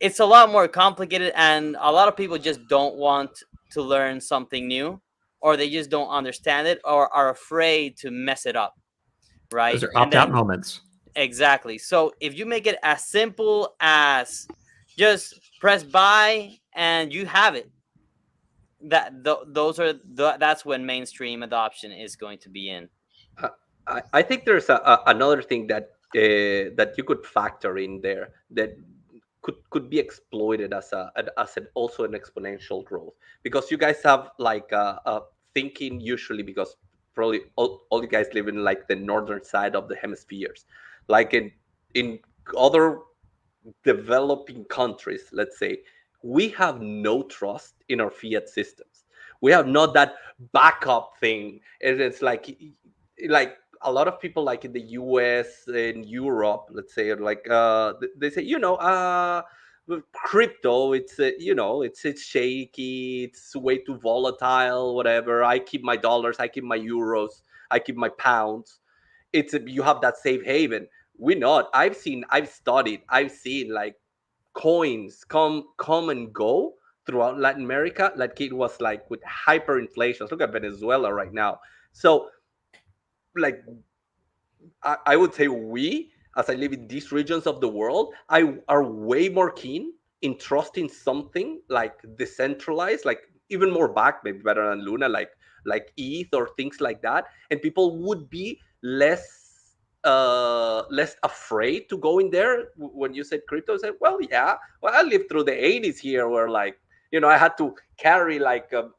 it's a lot more complicated, and a lot of people just don't want to learn something new, or they just don't understand it, or are afraid to mess it up, Those right? are And opt-out then moments. exactly. So if you make it as simple as just press buy and you have it, that's when mainstream adoption is going to be in. I, I think there's another thing that that you could factor in there that could be exploited as also an exponential growth, because you guys have like thinking usually, because probably all you guys live in like the northern side of the hemispheres, like in other developing countries, let's say, we have no trust in our fiat systems. We have not that backup thing. And it's like a lot of people like in the US and Europe, let's say, like they say, with crypto, it's it's shaky, it's way too volatile, whatever. I keep my dollars, I keep my euros, I keep my pounds. You have that safe haven. We not. I've studied, I've seen like coins come and go throughout Latin America, like it was like with hyperinflation. Look at Venezuela right now. So like I would say we, as I live in these regions of the world, I are way more keen in trusting something like decentralized, like even more back, maybe better than Luna, like ETH or things like that, and people would be less afraid to go in there. When you said crypto, I said, well, yeah, well, I lived through the 80s here, where like I had to carry like in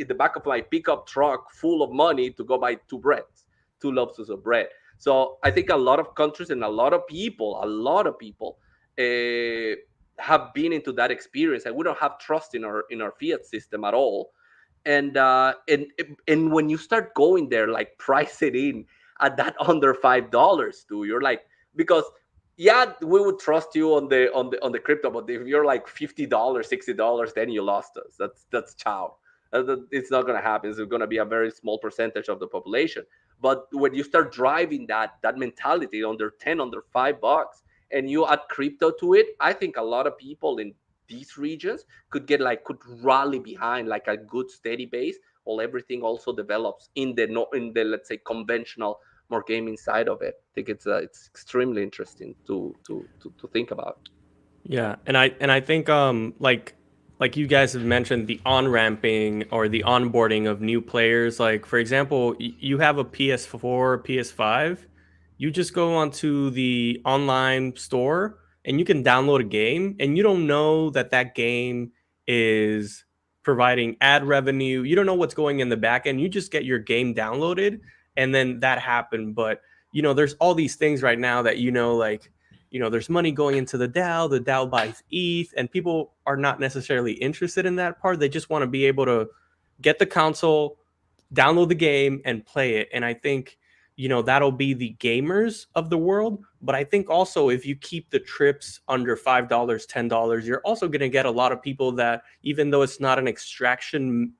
the back of my pickup truck full of money to go buy two loaves of bread. So I think a lot of countries and a lot of people uh, have been into that experience, and we don't have trust in our fiat system at all. And when you start going there, like price it in at that under $5 too, you're like, because yeah, we would trust you on the crypto, but if you're like $50, $60, then you lost us. That's ciao. It's not gonna happen. It's gonna be a very small percentage of the population. But when you start driving that mentality under 10, under $5, and you add crypto to it, I think a lot of people in these regions could rally behind like a good steady base, while everything also develops in the let's say conventional more gaming side of it. I think it's extremely interesting to think about. Yeah, and I think like you guys have mentioned, the on ramping or the onboarding of new players. Like for example, you have a PS4, PS5, you just go onto the online store and you can download a game, and you don't know that that game is providing ad revenue. You don't know what's going in the back end. You just get your game downloaded, and then that happened. But there's all these things right now that like there's money going into the DAO buys ETH, and people are not necessarily interested in that part. They just want to be able to get the console, download the game, and play it. And I think, that'll be the gamers of the world. But I think also if you keep the trips under $5, $10, you're also going to get a lot of people that, even though it's not an extraction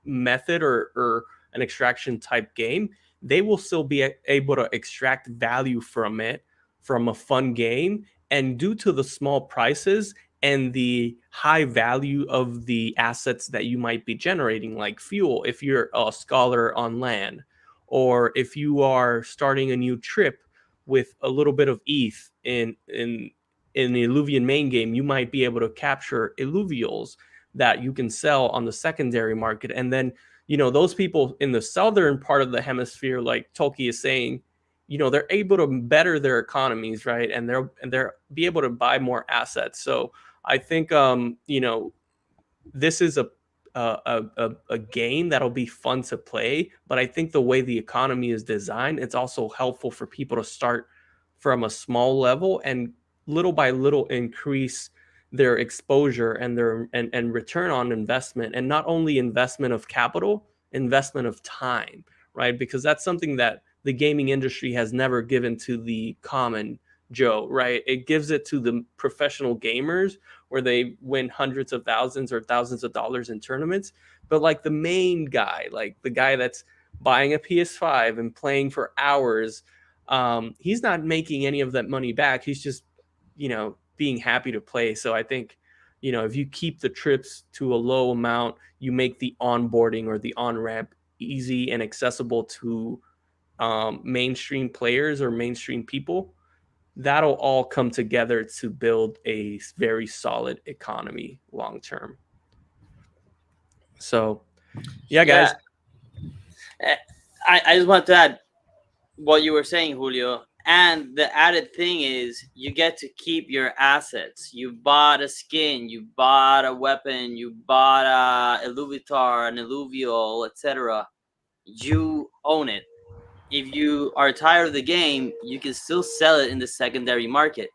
method or an extraction type game, they will still be able to extract value from it, from a fun game. And due to the small prices and the high value of the assets that you might be generating, like fuel, if you're a scholar on land, or if you are starting a new trip with a little bit of ETH in the Illuvian main game, you might be able to capture Illuvials that you can sell on the secondary market. And then, those people in the southern part of the hemisphere, like Tolkien is saying, they're able to better their economies, right? And they're be able to buy more assets. So I think, this is a game that'll be fun to play. But I think the way the economy is designed, it's also helpful for people to start from a small level and little by little increase their exposure and their and return on investment, and not only investment of capital, investment of time, right? Because that's something that the gaming industry has never given to the common Joe, right? It gives it to the professional gamers, where they win hundreds of thousands or thousands of dollars in tournaments. But like the main guy, like the guy that's buying a PS5 and playing for hours, he's not making any of that money back. He's just, being happy to play. So I think, if you keep the trips to a low amount, you make the onboarding or the on-ramp easy and accessible to mainstream players or mainstream people, that'll all come together to build a very solid economy long term. So, yeah, guys. Yeah. I just want to add what you were saying, Julio. And the added thing is you get to keep your assets. You bought a skin, you bought a weapon, you bought a Illuvitar, an Illuvial, etc. You own it. If you are tired of the game, you can still sell it in the secondary market.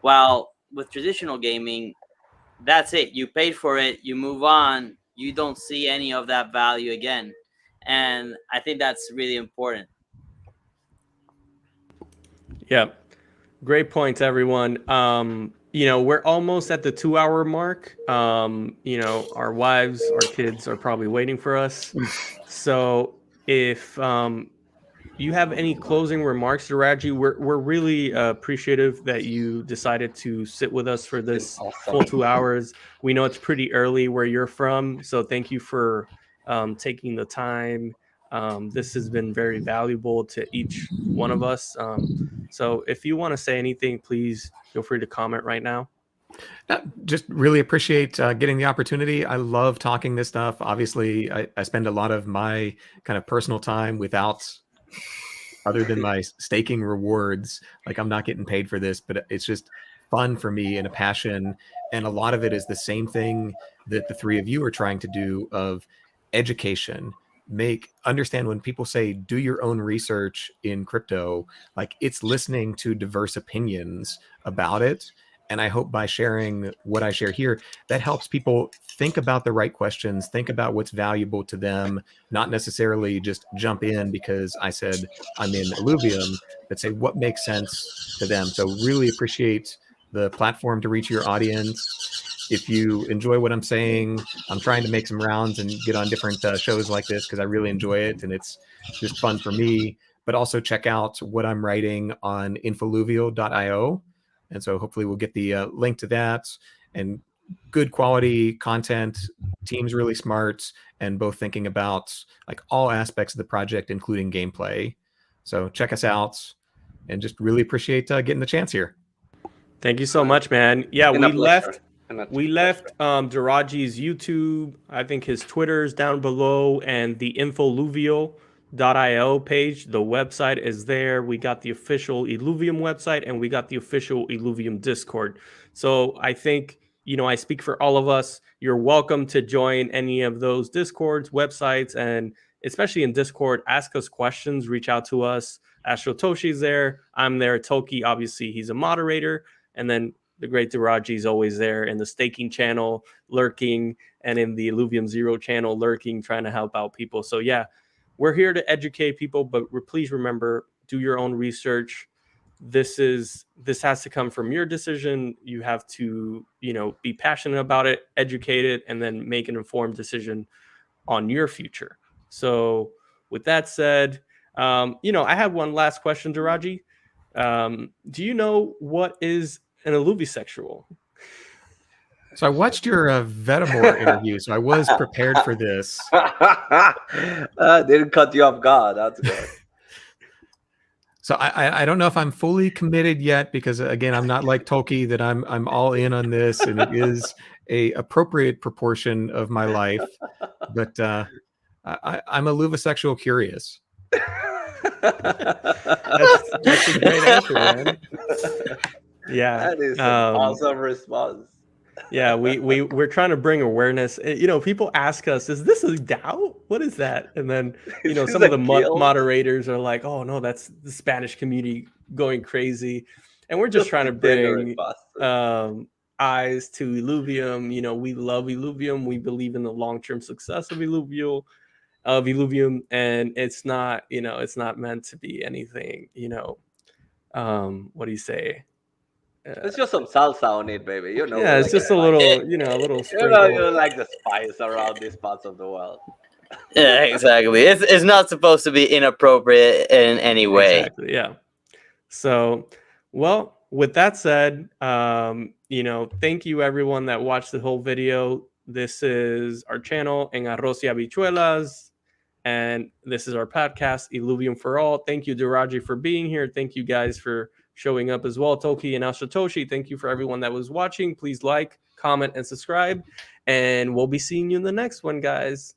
While with traditional gaming, that's it. You paid for it, you move on, you don't see any of that value again. And I think that's really important. Yeah. Great points, everyone. We're almost at the 2-hour mark. Our wives, our kids are probably waiting for us. So if you have any closing remarks, Deraji, we're really appreciative that you decided to sit with us for this full 2 hours. We know it's pretty early where you're from, so thank you for taking the time. This has been very valuable to each one of us. So if you want to say anything, please feel free to comment right now. Just really appreciate getting the opportunity. I love talking this stuff. Obviously, I spend a lot of my kind of personal time without, other than my staking rewards. Like, I'm not getting paid for this, but it's just fun for me and a passion. And a lot of it is the same thing that the three of you are trying to do of education. Understand when people say do your own research in crypto, like it's listening to diverse opinions about it. And I hope by sharing what I share here, that helps people think about the right questions, think about what's valuable to them, not necessarily just jump in because I said I'm in Illuvium, but say what makes sense to them. So really appreciate the platform to reach your audience. If you enjoy what I'm saying, I'm trying to make some rounds and get on different shows like this because I really enjoy it and it's just fun for me. But also check out what I'm writing on infoluvial.io. And so hopefully we'll get the link to that, and good quality content. Team's really smart and both thinking about like all aspects of the project, including gameplay. So check us out and just really appreciate getting the chance here. Thank you so much, man. Yeah, Been a pleasure. we left Deraji's YouTube, I think his Twitter's down below, and the Infoluvial.io page. The website is there. We got the official Illuvium website, and we got the official Illuvium Discord. So I think, you know, I speak for all of us. You're welcome to join any of those Discords, websites, and especially in Discord, ask us questions, reach out to us. Astro Toshi's there. I'm there. Toki, obviously, he's a moderator. And then the great Dhiraji is always there in the staking channel, lurking, and in the Illuvium Zero channel, lurking, trying to help out people. So yeah, we're here to educate people, but please remember, do your own research. This has to come from your decision. You have to, you know, be passionate about it, educate it, and then make an informed decision on your future. So with that said, you know, I have one last question, Deraji. Do you know what is an Alluvisexual? So I watched your Vetamore interview, so I was prepared for this. Didn't cut you off guard. That's good. So I don't know if I'm fully committed yet because again I'm not like Tolkien that I'm all in on this, and it is a appropriate proportion of my life. But I'm Alluvisexual curious. That's a great answer, man. Yeah, That is an awesome response. Yeah, we're trying to bring awareness. You know, people ask us, "Is this a DAO? What is that?" And then, you know, some of the moderators are like, "Oh no, that's the Spanish community going crazy," and we're just trying to bring eyes to Illuvium. You know, we love Illuvium. We believe in the long-term success of Illuvium, and it's not, you know, it's not meant to be anything. You know, what do you say? It's just some salsa on it, baby. You know. Yeah, it's just a little, you know, a little sprinkle. You like the spice around these parts of the world. Yeah, exactly. It's not supposed to be inappropriate in any way. Exactly. Yeah. So, well, with that said, you know, thank you everyone that watched the whole video. This is our channel, En Arroz y Habichuelas, and this is our podcast, Illuvium for All. Thank you, Deraji, for being here. Thank you guys for showing up as well. Toki and Ashitoshi, thank you for everyone that was watching. Please like, comment, and subscribe. And we'll be seeing you in the next one, guys.